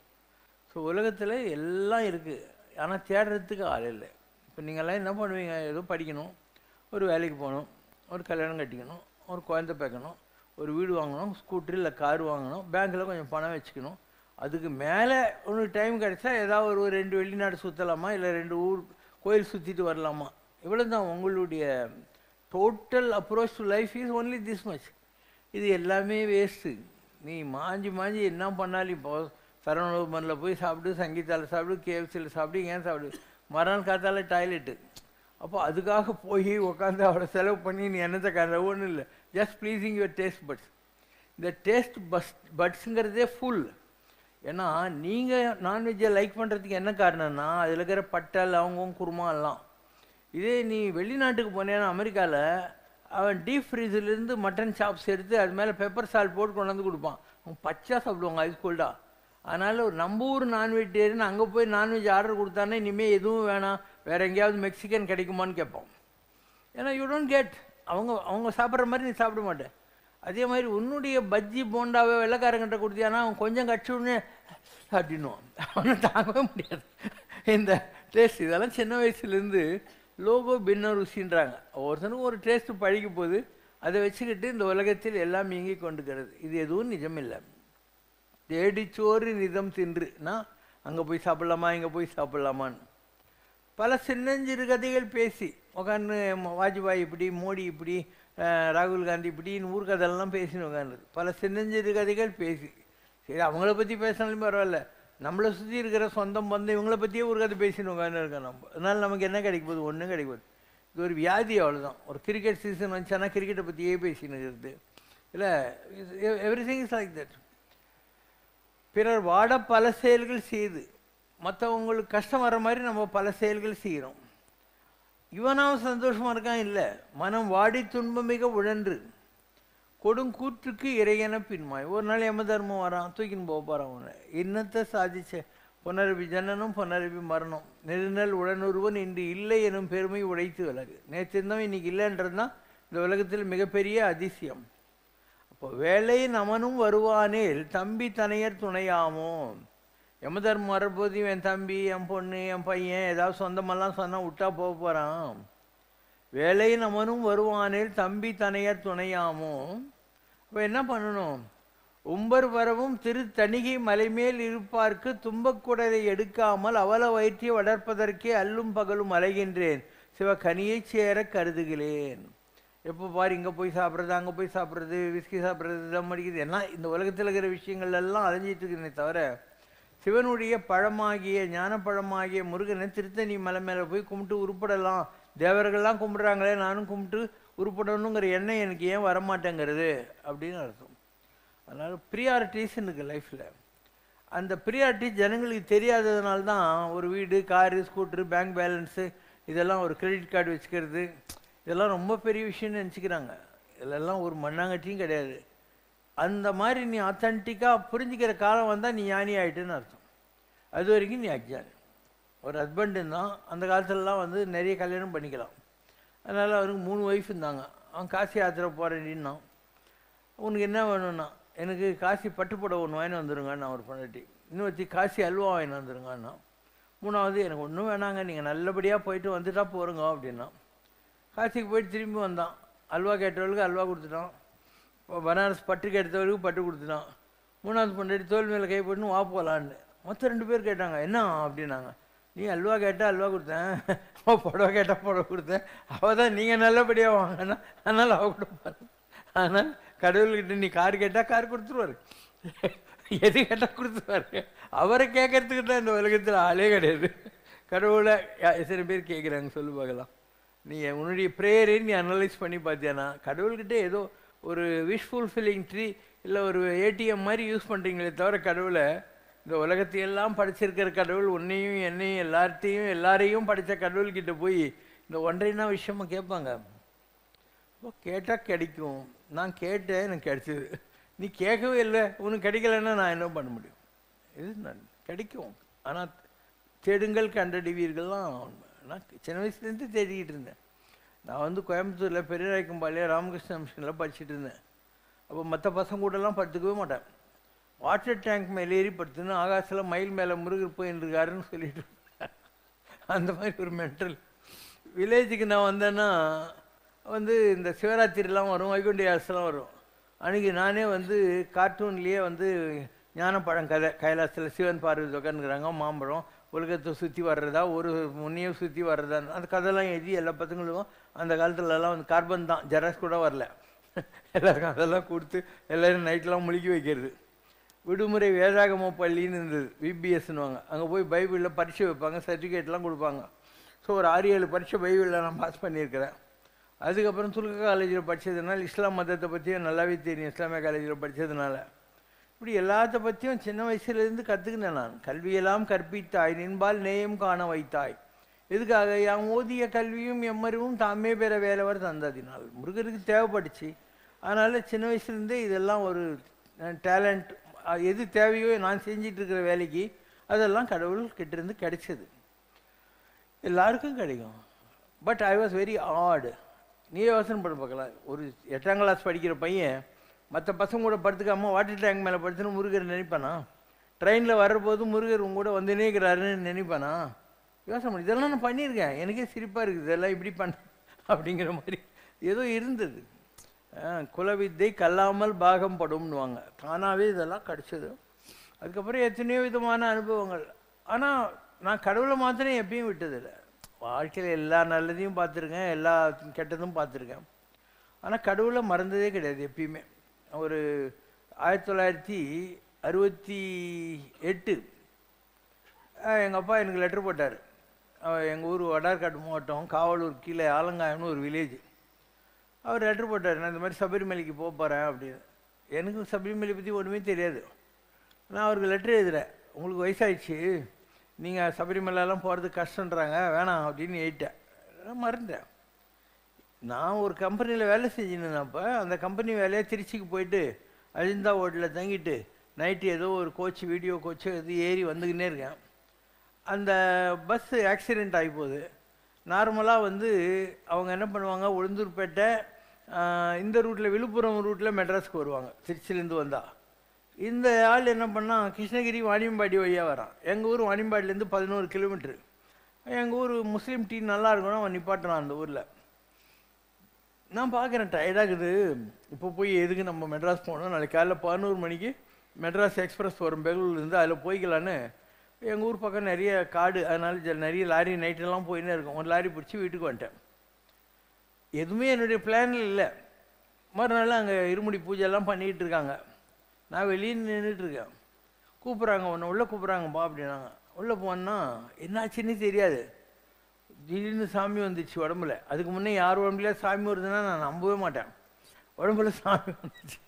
ஸோ உலகத்தில் எல்லாம் இருக்குது, ஆனால் தேடுறதுக்கு ஆள் இல்லை. இப்போ நீங்கள்லாம் என்ன பண்ணுவீங்க? ஏதோ படிக்கணும், ஒரு வேலைக்கு போகணும், ஒரு கல்யாணம் கட்டிக்கணும், ஒரு குழந்தை பார்க்கணும், ஒரு வீடு வாங்கணும், ஸ்கூட்ரு இல்லை கார் வாங்கணும், பேங்க்கில் கொஞ்சம் பணம் வச்சுக்கணும். அதுக்கு மேலே உனக்கு டைம் கிடைச்சா ஏதாவது ஒரு 2 வெளிநாடு சுற்றலாமா, இல்லை 2 ஊர் கோயில் சுற்றிட்டு வரலாமா? இவ்வளோ தான் உங்களுடைய total approach to life is only this much. இது எல்லாமே வேஸ்ட்டு. நீ மாஞ்சி என்ன பண்ணாலும், இப்போ சரவணபவனில் போய் சாப்பிடு, சங்கீதாவில் சாப்பிடு, கேஎஃப்சியில் சாப்பிடு, ஏன் சாப்பிடு, மறுநாள் காத்தால டாய்லெட்டு. அப்போ அதுக்காக போய் உட்காந்து அவ்வளோ செலவு பண்ணி நீ என்னத்தை காண்ற? ஒன்றும் இல்லை, just pleasing your taste buds. இந்த டேஸ்ட் பட்ஸுங்கிறதே ஃபுல். ஏன்னா நீங்கள் நான்வெஜ்ஜை லைக் பண்ணுறதுக்கு என்ன காரணம்னா அதில் இருக்கிற பட்டை, லவங்கம், குருமா எல்லாம். இதே நீ வெளிநாட்டுக்கு போனேன்னா அமெரிக்காவில் அவன் டீப் ஃப்ரீஸிலேருந்து மட்டன் சாப்ஸ் எடுத்து அது மேலே பெப்பர் சால்ட் போட்டு கொண்டு வந்து கொடுப்பான். அவன் பச்சா சாப்பிடுவாங்க ஐஸ் கோல்டாக. அதனால் நம்ம ஊர் நான்வெஜிடேரியன் அங்கே போய் நான்வெஜ் ஆர்டர் கொடுத்தானே இனிமேல் எதுவும் வேணாம், வேறு எங்கேயாவது மெக்சிகன் கிடைக்குமான்னு கேட்போம். ஏன்னா யூ டோன்ட் கெட், அவங்க சாப்பிட்ற மாதிரி நீ சாப்பிட மாட்டேன். அதே மாதிரி உன்னுடைய பஜ்ஜி போண்டாவை வெள்ளைக்காரங்கிட்ட கொடுத்தியானா அவன் கொஞ்சம் கட்சின்னு அப்படின்னுவான். அவனை தாங்கவே முடியாது இந்த டேஸ்ட். இதெல்லாம் சின்ன வயசுலேருந்து லோகோ பின்ன ருசின்றாங்க. ஒருத்தனுக்கும் ஒரு டேஸ்ட்டு பழகி போகுது, அதை வச்சுக்கிட்டு இந்த உலகத்தில் எல்லாம் இயங்கி கொண்டுக்கிறது. இது எதுவும் நிஜமில்லை. தேடிச்சோறு நிதம் தின்றுனா அங்கே போய் சாப்பிட்லாமா, இங்கே போய் சாப்பிட்லாமான்னு பல சின்னஞ்சிறு கதைகள் பேசி உட்காந்து வாஜ்பாய் இப்படி, மோடி இப்படி, ராகுல் காந்தி இப்படின்னு ஊர்கதெல்லாம் பேசின்னு உட்காந்துது. பல சின்னஞ்சிறு கதைகள் பேசி, சரி அவங்கள பற்றி பேசினாலும் பரவாயில்ல, நம்மளை சுற்றி இருக்கிற சொந்தம் பந்தம் இவங்கள பற்றியே ஒரு கதை பேசின்னு உட்காந்து இருக்கோம் நம்ம. அதனால் நமக்கு என்ன கிடைக்க போகுது? ஒன்றும் கிடைக்க போகுது. இது ஒரு வியாதி, அவ்வளோதான். ஒரு கிரிக்கெட் சீசன் வந்துச்சானா கிரிக்கெட்டை பற்றியே பேசின்னு இருக்கிறது இல்லை. Every thing is like that. பிறர் வாட பல செயல்கள் செய்து மற்றவங்களுக்கு கஷ்டம் வர மாதிரி நம்ம பல செயல்கள் செய்கிறோம். இவனாவும் சந்தோஷமாக இருக்கான் இல்லை, மனம் வாடி துன்பம் மிக உழன்று கொடுங்கூற்றுக்கு இறையன பின்மாய். ஒரு நாள் யம தர்மம் வரான், தூக்கின்னு போக போகிறான். அவனை இன்னத்தை சாதிச்ச புனரபி ஜனனம் புனரபி மரணம், நெருநல் உடனொருவன் இன்று இல்லை எனும் பெருமை உடைத்து விலகு. நேற்று இருந்தவன் இன்னைக்கு இல்லைன்றது தான் இந்த உலகத்தில் மிகப்பெரிய அதிசயம். அப்போ வேலை நமனும் வருவானேல் தம்பி தனையர் துணையாமோ. யம தர்மம் வரப்போது என் தம்பி, என் பொண்ணு, என் பையன் ஏதாவது சொந்தமெல்லாம் சொன்னால் விட்டா போக போகிறான். வேலை நமனும் வருவானேல் தம்பி தனையர் துணையாமோ. அப்போ என்ன பண்ணணும்? உம்பர் வரவும் திரு தணிகை மலைமேல் இருப்பார்க்கு தும்பக்குடலை எடுக்காமல் அவல வயிற்றை வளர்ப்பதற்கே அல்லும் பகலும் அலைகின்றேன், சிவகனியை சேர கருதுகிறேன். எப்போ பாரு இங்கே போய் சாப்பிட்றது, அங்கே போய் சாப்பிட்றது, விஸ்கி சாப்பிட்றது, தம் அடிக்கிறது, எல்லாம் இந்த உலகத்தில் இருக்கிற விஷயங்கள் எல்லாம் அலைஞ்சிட்டு இருக்கிறேனே தவிர சிவனுடைய பழமாகிய ஞானப்பழமாகிய முருகனை திருத்தணி மலை மேலே போய் கும்பிட்டு உருப்படலாம், தேவர்கள்லாம் கும்பிட்றாங்களே நானும் கும்பிட்டு உருப்படணுங்கிற எண்ணம் எனக்கு ஏன் வரமாட்டேங்கிறது அப்படின்னு அர்த்தம். அதனால் ப்ரியாரிட்டிஸ் இருக்குது லைஃப்பில். அந்த ப்ரியாரிட்டி ஜனங்களுக்கு தெரியாததுனால தான் ஒரு வீடு, காரு, ஸ்கூட்ரு, பேங்க் பேலன்ஸு, இதெல்லாம் ஒரு கிரெடிட் கார்டு வச்சுக்கிறது, இதெல்லாம் ரொம்ப பெரிய விஷயம்னு நினச்சிக்கிறாங்க. இதெல்லாம் ஒரு மண்ணாங்கட்டியும் கிடையாது. அந்த மாதிரி நீ ஆத்தென்டிக்காக புரிஞ்சிக்கிற காலம் வந்தால் நீ ஞானி ஆகிட்டுன்னு அர்த்தம். அது வரைக்கும் நீ அஜ்ஞானி. ஒரு ஹஸ்பண்டுன்னு தான் அந்த காலத்துலலாம் வந்து நிறைய கல்யாணம் பண்ணிக்கலாம். அதனால் அவருக்கு 3 ஒய்ஃப் இருந்தாங்க. அவன் காசி யாத்திரை போகிறேன்னான். உனக்கு என்ன வேணும்னா, எனக்கு காசி பட்டுப்புடவை ஒன்று வாங்கி வந்துடுங்கன்னு ஒரு பொண்டாட்டி. இன்னொருத்தி காசி அல்வா வாங்கி வந்துடுங்கண்ணா. 3வது எனக்கு ஒன்றும் வேணாங்க, நீங்கள் நல்லபடியாக போயிட்டு வந்துட்டா போகிறோங்க அப்படின்னா. காசிக்கு போயிட்டு திரும்பி வந்தான். அல்வா கேட்டவளுக்கு அல்வா கொடுத்துட்டான். பனாரஸ் பட்டு கேட்டவளுக்கு பட்டு கொடுத்துட்டான். 3வது பொண்டாட்டி தோல் மேலே கை போட்டுன்னு வா போகலான்னு. மொத்தம் 2 பேர் கேட்டாங்க. என்ன அப்படின்னாங்க. நீ அல்வா கேட்டால் அல்வா கொடுத்தேன், புடவை கேட்டால் புடவை கொடுத்தேன், அவள் தான் நீங்கள் நல்லபடியாக வாங்கினா அதனால் அவள் கொடுப்பாரு. ஆனால் கடவுள்கிட்ட நீ கார் கேட்டால் கார் கொடுத்துருவாரு, எது கேட்டால் கொடுத்துருவாரு. அவரை கேட்கறதுக்கு தான் இந்த உலகத்தில் ஆளே கிடையாது. கடவுளை எத்தனை பேர் கேட்குறாங்க சொல்லு பார்க்கலாம். நீ உன்னுடைய ப்ரேயரையும் நீ அனலைஸ் பண்ணி பார்த்தியானா, கடவுள்கிட்ட ஏதோ ஒரு விஷ் ஃபுல்ஃபில்லிங் ட்ரீ இல்லை ஒரு ஏடிஎம் மாதிரி யூஸ் பண்ணுறீங்களே தவிர கடவுளை, இந்த உலகத்தையெல்லாம் படைச்சிருக்கிற கடவுள் உன்னையும் என்னையும் எல்லாரையும் படைத்த கடவுள்கிட்ட போய் இந்த ஒன்றைனா விஷயமா கேட்பாங்க. கேட்டால் கிடைக்கும். நான் கேட்டேன், எனக்கு கிடைச்சிது. நீ கேட்கவே இல்லை, உனக்கு கிடைக்கலன்னா நான் என்ன பண்ண முடியும்? இது நான் கிடைக்கும். ஆனால் தேடுங்கள் கண்டடிவீர்கள்லாம் நான் சின்ன வயசுலேருந்து தேடிக்கிட்டு இருந்தேன். நான் வந்து கோயம்புத்தூரில் பெரியநாயக்கம்பாளையம் ராமகிருஷ்ண மிஷனில் படிச்சுட்டு இருந்தேன். அப்போ மற்ற பசங்க கூடலாம் படுத்துக்கவே மாட்டேன். வாட்டர் டேங்க் மேலே ஏறி படுத்துன்னு ஆகாசில் மயில் மேலே முருகர் போயின்றிருக்காருன்னு சொல்லிட்டு அந்த மாதிரி ஒரு மென்டல். வில்லேஜுக்கு நான் வந்தேன்னா வந்து இந்த சிவராத்திரிலாம் வரும், வைகுண்ட ஏகாதசிலாம் வரும். அன்றைக்கி நானே வந்து கார்ட்டூன்லேயே வந்து ஞானப்பழம் கதை, கைலாசத்தில் சிவன் பார்வதி உட்காந்துக்கிறாங்க, மாம்பழம் உலகத்தை சுற்றி வர்றதா ஒரு முன்னையும் சுற்றி வர்றதா, அந்த கதைலாம் எழுதி எல்லா பசங்களுக்கும் அந்த காலத்துலலாம் வந்து கார்பன் தான், ஜெராக்ஸ் கூட வரல, எல்லாருக்கும் அதெல்லாம் கொடுத்து எல்லோரும் நைட்லாம் முழுக்கி வைக்கிறது. விடுமுறை வேதாகம பள்ளின்னு இருந்தது, விபிஎஸ்ன்னுவாங்க. அங்கே போய் பைபிளில் பரீட்சை வைப்பாங்க, சர்டிஃபிகேட்லாம் கொடுப்பாங்க. ஸோ ஒரு 6-7 பரீட்சை பைபிளில் நான் பாஸ் பண்ணியிருக்கிறேன். அதுக்கப்புறம் துல்கா காலேஜில் படித்ததுனால இஸ்லாம் மதத்தை பற்றியும் நல்லாவே தெரியும், இஸ்லாமிய காலேஜில் படித்ததுனால. இப்படி எல்லாத்த பற்றியும் சின்ன வயசுலேருந்து கற்றுக்கினேன் நான். கல்வியெல்லாம் கற்பித்தாய், நின்பால் நேயம் காண வைத்தாய். எதுக்காக? என் ஓதிய கல்வியும் எம்மறிவும் தாமே பெற வேலவர் தந்ததினால். முருகருக்கு தேவைப்பட்டுச்சு. அதனால் சின்ன வயசுலேருந்தே இதெல்லாம் ஒரு டேலண்ட், எது தேவையோ நான் செஞ்சிட்ருக்கிற வேலைக்கு அதெல்லாம் கடவுள் கிட்டேருந்து கிடைச்சது. எல்லாருக்கும் கிடைக்கும். But I was very odd. நீ யோசனை பண்ண பார்க்கலாம், ஒரு 8ஆம் கிளாஸ் படிக்கிற பையன் மற்ற பசங்க கூட படுத்துக்காமல் வாட்டர் டேங்க் மேலே படுத்துன்னு முருகர் நினைப்பானா? ட்ரெயினில் வர்றபோது முருகர் உங்க கூட வந்து நினைக்கிறாருன்னு நினைப்பானா? யோசனை பண்ணி இதெல்லாம் நான் பண்ணியிருக்கேன், எனக்கே சிரிப்பாக இருக்குது, இதெல்லாம் இப்படி பண்ண அப்படிங்கிற மாதிரி ஏதோ இருந்தது. குலவித்தை கல்லாமல் பாகம் படும்னுவாங்க. தானாகவே இதெல்லாம் கிடச்சிது. அதுக்கப்புறம் எத்தனையோ விதமான அனுபவங்கள். ஆனால் நான் கடவுளை மாத்திரம் எப்பயும் விட்டதில்லை. வாழ்க்கையில் எல்லா நல்லதையும் பார்த்துருக்கேன், எல்லா கெட்டதும் பார்த்துருக்கேன். ஆனால் கடவுளை மறந்ததே கிடையாது எப்பயுமே. ஒரு 1968 எங்கள் அப்பா எனக்கு லெட்டர் போட்டார். எங்கள் ஊர் வடார்காடு மாவட்டம், காவலூர் கீழே ஆலங்காயம்னு ஒரு வில்லேஜ். அவர் லெட்டர் போட்டார், நான் இந்த மாதிரி சபரிமலைக்கு போக போகிறேன் அப்படின்னு. எனக்கு சபரிமலை பற்றி ஒன்றுமே தெரியாது. நான் அவருக்கு லெட்டர் எழுதுகிறேன், உங்களுக்கு வயசாகிடுச்சு, நீங்கள் சபரிமலைலாம் போகிறது கஷ்டன்றாங்க, வேணாம் அப்படின்னு எழுதிட்டேன். மறந்தேன். நான் ஒரு கம்பெனியில் வேலை செஞ்சுருந்தேன். அப்போ அந்த கம்பெனி வேலையாக திருச்சிக்கு போயிட்டு அஜிந்தா ஹோட்டலில் தங்கிட்டு நைட்டு ஏதோ ஒரு கோச், வீடியோ கோச்சு இது ஏறி வந்துக்கின்னே இருக்கேன். அந்த பஸ்ஸு ஆக்சிடெண்ட் ஆகி போகுது. நார்மலாக வந்து அவங்க என்ன பண்ணுவாங்க, உளுந்தூர்பேட்டை இந்த ரூட்டில், விழுப்புரம் ரூட்டில் மெட்ராஸ்க்கு வருவாங்க திருச்சிலேருந்து வந்தால். இந்த ஆள் என்ன பண்ணால் கிருஷ்ணகிரி வாணியம்பாடி வழியாக வரான். எங்கள் ஊர் வாணியம்பாடிலேருந்து 11 கிலோமீட்ரு. எங்கள் ஊர் முஸ்லீம் டீ நல்லா இருக்கணும், அவன் நிப்பாட்டினான் அந்த ஊரில். நான் பார்க்குறேன் டயர்டாகுது, இப்போ போய் எதுக்கு நம்ம மெட்ராஸ் போகணும், நாளைக்கு காலையில் 11 மணிக்கு மெட்ராஸ் எக்ஸ்பிரஸ் வரும் பெங்களூர்லேருந்து, அதில் போய்க்கலான்னு. எங்கள் ஊர் பக்கம் நிறைய காடு, அதனால நிறைய லாரி நைட்டெல்லாம் போயின்னே இருக்கும். ஒரு லாரி பிடிச்சி வீட்டுக்கு வந்துட்டேன். எதுவுமே என்னுடைய பிளானில் இல்லை. மறுநாள் அங்கே இருமுடி பூஜைலாம் பண்ணிகிட்டு இருக்காங்க. நான் வெளியே நின்றுட்டுருக்கேன். கூப்பிட்றாங்க, உன்னை உள்ளே கூப்பிட்றாங்கப்பா அப்படின்னாங்க. உள்ளே போனால் என்னாச்சுன்னு தெரியாது. திடீர்னு சாமி வந்துச்சு உடம்புல. அதுக்கு முன்னே யார் உடம்புல சாமி வருதுன்னா நான் நம்பவே மாட்டேன். உடம்புல சாமி வந்துச்சு.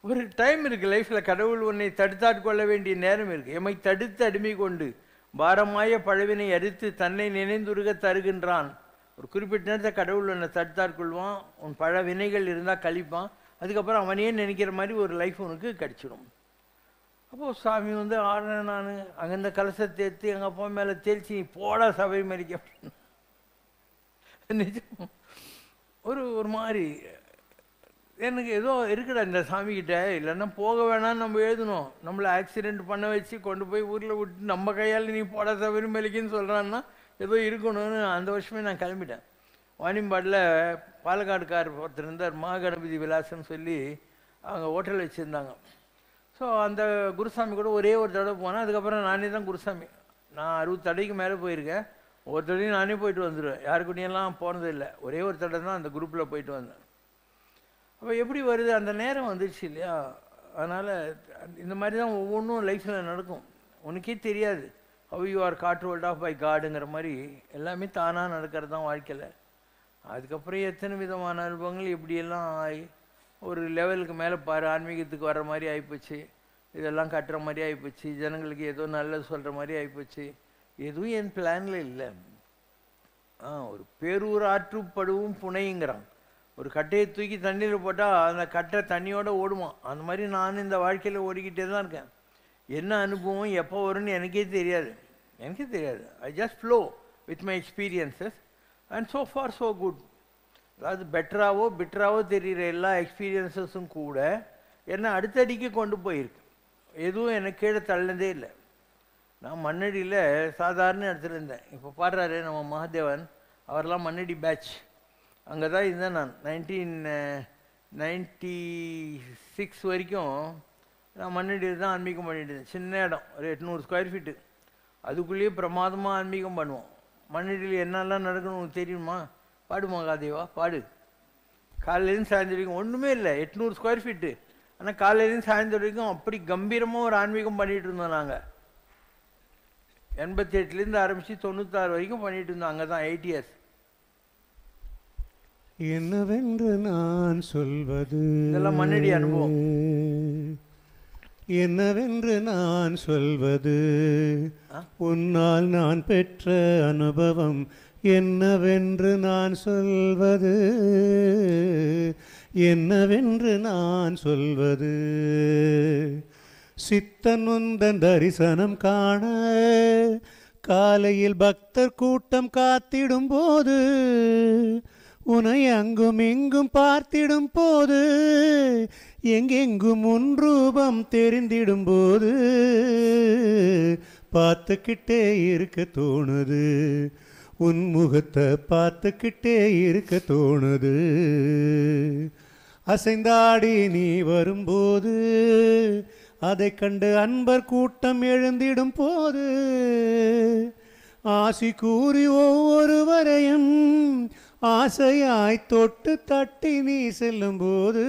ஒரு டைம் இருக்குது லைஃப்பில், கடவுள் உன்னை தடுத்தாட்கொள்ள வேண்டிய நேரம் இருக்குது. எம்மை தடுத்து அடிமை கொண்டு பாரமாய பழவினை அறுத்து தன்னை நினைந்துருக தருகின்றான். ஒரு குறிப்பிட்ட நேரத்தை கடவுள் உன்னை தடுத்தாட்கொள்வான். உன் பழ வினைகள் இருந்தால் கழிப்பான். அதுக்கப்புறம் அவனையே நினைக்கிற மாதிரி ஒரு லைஃப் உனக்கு கிடச்சிடும். அப்போது சாமி வந்து ஆடுறேன். நான் அங்கே இந்த கலசத்தை எடுத்து எங்கள் அப்பா மேலே தேய்ச்சி நீ போடா சபை மறிக்க அப்படின்னு. நிஜம் ஒரு மாதிரி எனக்கு ஏதோ இருக்குடா இந்த சாமிக்கிட்ட, இல்லைன்னா போக வேணான்னு நம்ம எழுதணும். நம்மளை ஆக்சிடெண்ட் பண்ண வச்சு கொண்டு போய் ஊரில் விட்டு நம்ம கையால் நீ போட சபரி மலிக்குன்னு சொல்கிறான்னா ஏதோ இருக்கணும்னு அந்த வருஷமே நான் கிளம்பிட்டேன். வாணிம்பாடில் பாலக்காடுக்கார் ஒருத்தர் இருந்தார், மகாகணபதி விலாசம்னு சொல்லி அவங்க ஹோட்டல் வச்சுருந்தாங்க. ஸோ அந்த குருசாமி கூட ஒரே ஒரு தடவை போனேன். அதுக்கப்புறம் நானே தான் குருசாமி. நான் 60 தடைக்கு மேலே போயிருக்கேன். ஒரு தடையும் நானே போயிட்டு வந்துடுவேன். யாருக்குடியெல்லாம் போனது இல்லை. ஒரே ஒரு தடவை தான் அந்த குரூப்பில் போயிட்டு வந்தேன். அப்போ எப்படி வருது, அந்த நேரம் வந்துடுச்சு இல்லையா? அதனால் இந்த மாதிரி தான் ஒவ்வொன்றும் லைஃப்பில் நடக்கும். உனக்கே தெரியாது. How you are controlled of by காடுங்கிற மாதிரி எல்லாமே தானாக நடக்கிறது தான் வாழ்க்கையில். அதுக்கப்புறம் எத்தனை விதமான அனுபவங்கள் எப்படியெல்லாம் ஆகி ஒரு லெவலுக்கு மேலே பாரு, ஆன்மீகத்துக்கு வர்ற மாதிரி ஆகிப்போச்சு. இதெல்லாம் கட்டுற மாதிரி ஆகிப்போச்சு. ஜனங்களுக்கு ஏதோ நல்லது சொல்கிற மாதிரி ஆகிப்போச்சு. எதுவும் என் பிளானில் இல்லை. ஒரு பேரூர் ஆற்றுப்படுவும் புனைங்கிறான். ஒரு கட்டையை தூக்கி தண்ணியில் போட்டால் அந்த கட்டை தண்ணியோடு ஓடுமா. அந்த மாதிரி நான் இந்த வாழ்க்கையில் ஓடிக்கிட்டே தான் இருக்கேன். என்ன அனுபவம் எப்போ வரும்னு எனக்கே தெரியாது. I just flow with my experiences and so for so good. அதாவது பெட்டராகவோ பிட்டராகவோ தெரிகிற எல்லா எக்ஸ்பீரியன்ஸஸும் கூட என்னை அடுத்தடிக்கு கொண்டு போயிருக்கு. எதுவும் எனக்கு கீழே தள்ளதே இல்லை. நான் மண்ணடியில் சாதாரண இடத்துல இருந்தேன். இப்போ பாடுறாரு நம்ம மகாதேவன், அவரெல்லாம் மண்ணடி பேட்ச். அங்கே தான் இருந்தேன் நான். 1996 வரைக்கும் நான் மண்ணடியில் தான் ஆன்மீகம் பண்ணிட்டு இருந்தேன். சின்ன இடம், ஒரு 800 ஸ்கொயர் ஃபீட்டு. அதுக்குள்ளேயே பிரமாதமாக ஆன்மீகம் பண்ணுவோம். மண்ணடியில் என்னெல்லாம் நடக்கணும் உனக்கு தெரியுமா? பாடு மகாதேவா பாடு. காலையிலேருந்து சாயந்தரம் வரைக்கும் ஒன்றுமே இல்லை, 800 ஸ்கொயர் ஃபீட்டு. ஆனால் காலையிலேருந்து சாயந்தரம் வரைக்கும் அப்படி கம்பீரமாக ஒரு ஆன்மீகம் பண்ணிகிட்டு இருந்தோம். நாங்கள் 88லேருந்து ஆரம்பித்து 96 வரைக்கும் பண்ணிகிட்டு இருந்தோம். அங்கே தான் 8 இயர்ஸ். என்னவென்று நான் சொல்வது, இதெல்லாம் மண்ணடி அனுபவம். என்னவென்று நான் சொல்வது, உன்னால் நான் பெற்ற அனுபவம் என்னவென்று நான் சொல்வது, என்னவென்று நான் சொல்வது. சித்தன் உந்தன் தரிசனம் காண காலையில் பக்தர் கூட்டம் காத்திடும் போது, உன்னை அங்கும் இங்கும் பார்த்திடும் போது, எங்கெங்கும் உன் ரூபம் தெரிந்திடும் போது, பார்த்துக்கிட்டே இருக்க தோணுது, உன் முகத்தை பார்த்துக்கிட்டே இருக்க தோணுது. அசைந்தாடி நீ வரும்போது, அதை கண்டு அன்பர் கூட்டம் எழுந்திடும் போது, ஆசி கூறி ஒவ்வொருவரையும் ஆசையாய் தொட்டு தட்டி நீ செல்லும் போது,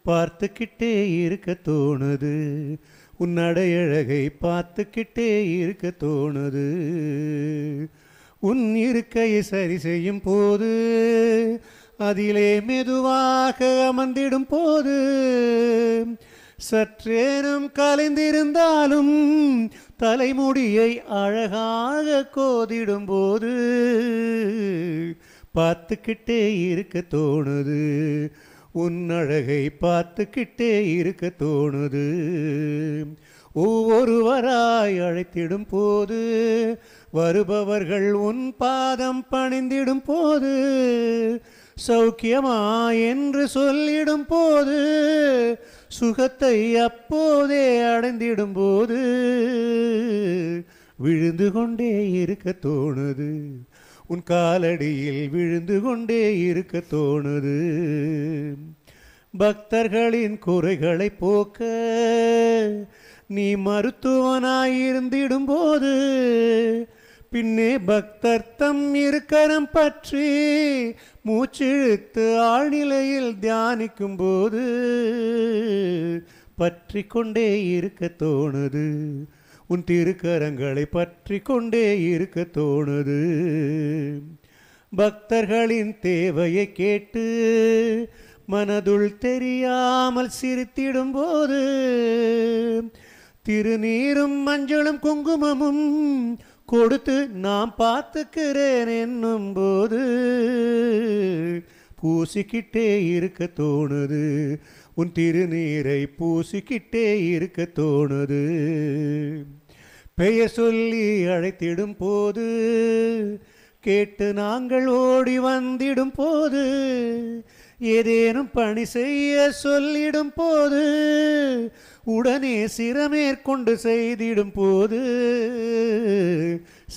பார்த்துக்கிட்டே இருக்க தோணுது, உன் அடையழகை பார்த்துக்கிட்டே இருக்க தோணுது. உன் இருக்கையை சரி செய்யும் போது, அதிலே மெதுவாக அமர்ந்திடும் போது, சற்றேனும் கலைந்திருந்தாலும் தலைமுடியை அழகாக கோதிடும் போது, பார்த்துக்கிட்டே இருக்க தோணுது, உன் அழகை பார்த்துக்கிட்டே இருக்க தோணுது. ஒவ்வொருவராய் அழைத்திடும் போது, வருபவர்கள் உன் பாதம் பணிந்திடும் போது, சௌக்கியமா என்று சொல்லிடும் போது, சுகத்தை அப்போதே அடைந்திடும் போது, விழுந்து கொண்டே இருக்க தோணுது, உன் காலடியில் விழுந்து கொண்டே இருக்க தோணுது. பக்தர்களின் குறைகளை போக்க நீ மருத்துவனாயிருந்திடும் போது, பின்னே பக்தர் தம் இருக்கரம் பற்றி மூச்சிழுத்து ஆழ்நிலையில் தியானிக்கும் போது, பற்றி கொண்டே இருக்க தோணுது, உன் திருக்கரங்களை பற்றி கொண்டே இருக்க தோணுது. பக்தர்களின் தேவையை கேட்டு மனதுள் தெரியாமல் சிரித்திடும் போது, திருநீரும் மஞ்சளும் குங்குமமும் கொடுத்து நான் பார்த்துக்கிறேன் என்னும் போது, பூசிக்கிட்டே இருக்க தோணுது, உன் திருநீரை பூசிக்கிட்டே இருக்க தோணுது. பெயர் சொல்லி அழைத்திடும் போது, கேட்டு நாங்கள் ஓடி வந்திடும் போது, ஏதேனும் பணி செய்ய சொல்லிடும் போது, உடனே சிரமேற்கொண்டு செய்திடும் போது,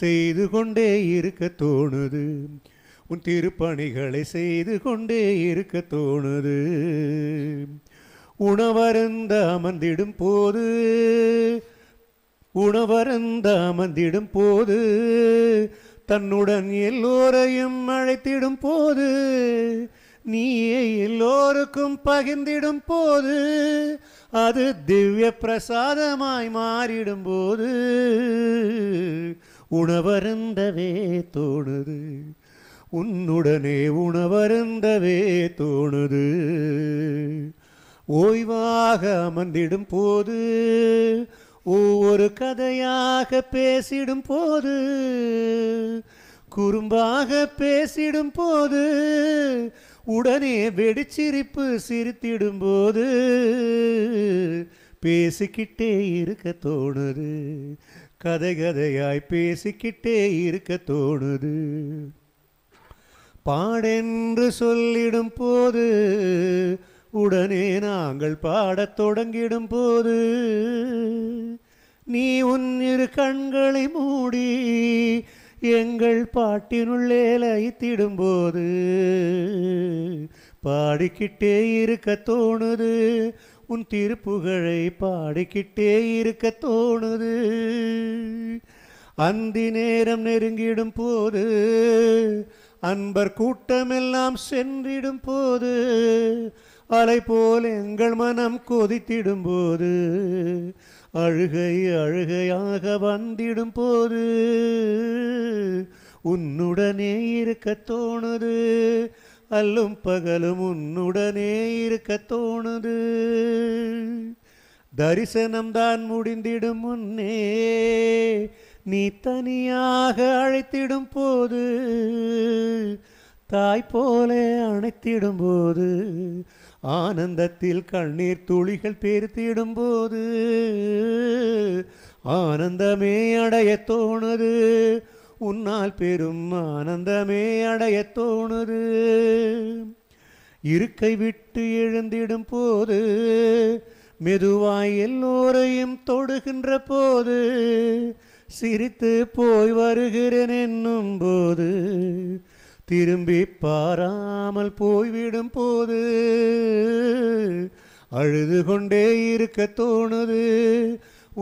செய்து கொண்டே இருக்க தோணுது, உன் திருப்பணிகளை செய்து கொண்டே இருக்க தோணுது. உணவருந்த அமர்ந்திடும் போது, உணவருந்த அமர்ந்திடும் போது, தன்னுடன் எல்லோரையும் அழைத்திடும் போது, நீயே எல்லோருக்கும் பகிர்ந்திடும் போது, அது திவ்ய பிரசாதமாய் மாறிடும் போது, உணவருந்தவே தோணுது, உன்னுடனே உணவருந்தவே தோணுது. ஓய்வாக அமர்ந்திடும் போது, ஒவ்வொரு கதையாக பேசிடும் போது, குறும்பாக பேசிடும் போது, உடனே வெடிச்சிரிப்பு சிரித்திடும் போது, பேசிக்கிட்டே இருக்க தோணுது, கதை கதையாய் பேசிக்கிட்டே இருக்க தோணுது. பாடென்று சொல்லிடும் போது, உடனே நாங்கள் பாடத் தொடங்கிடும் போது, நீ உன் இரு கண்களை மூடி எங்கள் பாட்டினுள்ளே லயித்திடும் போது, பாடிக்கிட்டே இருக்க தோணுது, உன் திருப்புகழை பாடிக்கிட்டே இருக்க தோணுது. அந்தி நேரம் நெருங்கிடும் போது, அன்பர் கூட்டமெல்லாம் சென்றிடும் போது, அலை போல் எங்கள் மனம் கொதித்திடும் போது, அழுகை அழுகையாக வந்திடும் போது, உன்னுடனே இருக்க தோணுது, அல்லும் பகலும் உன்னுடனே இருக்க தோணுது. தரிசனம்தான் முடிந்திடும் முன்னே நீ தனியாக அழைத்திடும் போது, தாய் போல அணைத்திடும் போது, ஆனந்தத்தில் கண்ணீர் துளிகள் பேர்த்திடும் போது, ஆனந்தமே அடைய தோணுது, உன்னால் பெரும் ஆனந்தமே அடைய தோணுது. இருக்கை விட்டு எழுந்திடும் போது, மெதுவாய் எல்லோரையும் தொடுகின்ற போது, சிரித்து போய் வருகிறேன் என்னும் போது, திரும்பி பாராமல் போய்விடும் போது, அழுது கொண்டே இருக்க தோணுது,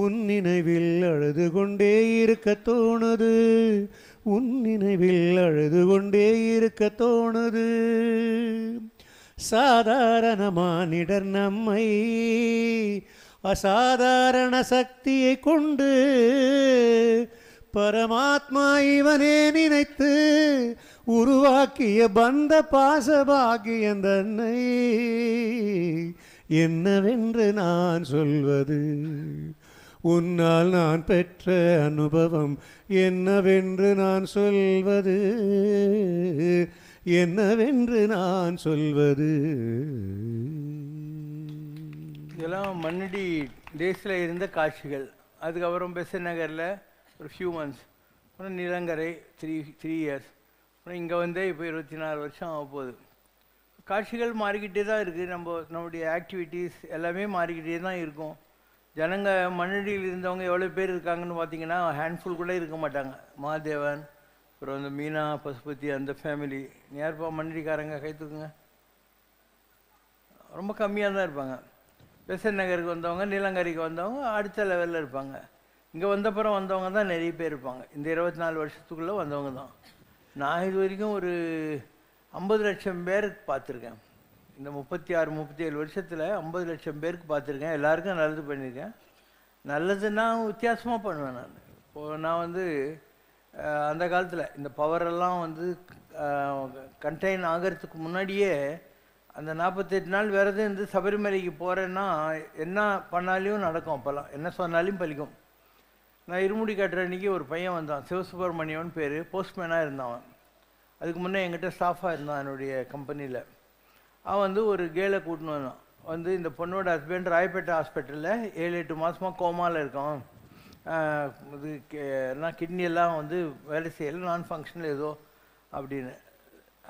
உன் நினைவில் அழுது கொண்டே இருக்க தோணுது, உன் நினைவில் அழுது கொண்டே இருக்க தோணுது. சாதாரண மானிடர் நம்மை அசாதாரண சக்தியை கொண்டு பரமாத்மா இவனே நினைத்து உருவாக்கிய பந்த பாசபாகியன் தன்னை என்னவென்று நான் சொல்வது, உன்னால் நான் பெற்ற அனுபவம் என்னவென்று நான் சொல்வது, என்னவென்று நான் சொல்வது. இதெல்லாம் மண்ணடி டேஸில் இருந்த காட்சிகள். அதுக்கப்புறம் பெசன்ட் நகரில் ஒரு ஃபியூ மந்த்ஸ், அப்புறம் நிலங்கரை த்ரீ இயர்ஸ், அப்புறம் இங்கே வந்து இப்போ 24 வருஷம் ஆக போகுது. காட்சிகள் மாறிக்கிட்டே தான் இருக்குது. நம்முடைய ஆக்டிவிட்டீஸ் எல்லாமே மாறிக்கிட்டே தான் இருக்கும். ஜனங்க மண்ணடியில் இருந்தவங்க எவ்வளோ பேர் இருக்காங்கன்னு பார்த்தீங்கன்னா ஹேண்ட்ஃபுல் கூட இருக்க மாட்டாங்க. மாதேவன், அப்புறம் அந்த மீனா, பசுபதி, அந்த ஃபேமிலி. யார்ப்பா மண்ணடிக்காரங்க கை தூக்குங்க. ரொம்ப கம்மியாக தான் இருப்பாங்க. பெசன்ட் நகருக்கு வந்தவங்க, நீலங்கரைக்கு வந்தவங்க அடுத்த லெவலில் இருப்பாங்க. இங்கே வந்தப்புறம் வந்தவங்க தான் நிறைய பேர் இருப்பாங்க. இந்த 24 வருஷத்துக்குள்ளே வந்தவங்க தான். நான் இது வரைக்கும் ஒரு 50 லட்சம் பேர் பார்த்துருக்கேன் இந்த 36-37 வருஷத்தில் 50 லட்சம் பேருக்கு பார்த்துருக்கேன். எல்லாருக்கும் நல்லது பண்ணியிருக்கேன். நல்லதுன்னா வித்தியாசமாக பண்ணுவேன் நான். இப்போது நான் வந்து அந்த காலத்தில் இந்த பவரெல்லாம் வந்து கண்டெயின் ஆகிறதுக்கு முன்னாடியே அந்த 48 நாள் விரதம் இருந்து சபரிமலைக்கு போகிறேன்னா என்ன பண்ணாலையும் நடக்கும். அப்போல்லாம் என்ன சொன்னாலையும் பலிக்கும். நான் இருமுடி கட்டுற அன்றைக்கி ஒரு பையன் வந்தான், சிவசுப்ரமணியன் பேர், போஸ்ட்மேனாக இருந்தான். அவன் அதுக்கு முன்னே என்கிட்ட ஸ்டாஃபாக இருந்தான் என்னுடைய கம்பெனியில். அவன் வந்து ஒரு கேலை கூட்டின்னு வந்தான். வந்து இந்த பொண்ணோட ஹஸ்பண்ட் ராயப்பேட்டை ஹாஸ்பிட்டலில் 7-8 மாதமாக கோமாவில் இருக்கான். இது எல்லாம் கிட்னியெல்லாம் வந்து வேலை செய்யலை, நான் ஃபங்க்ஷனில் ஏதோ அப்படின்னு.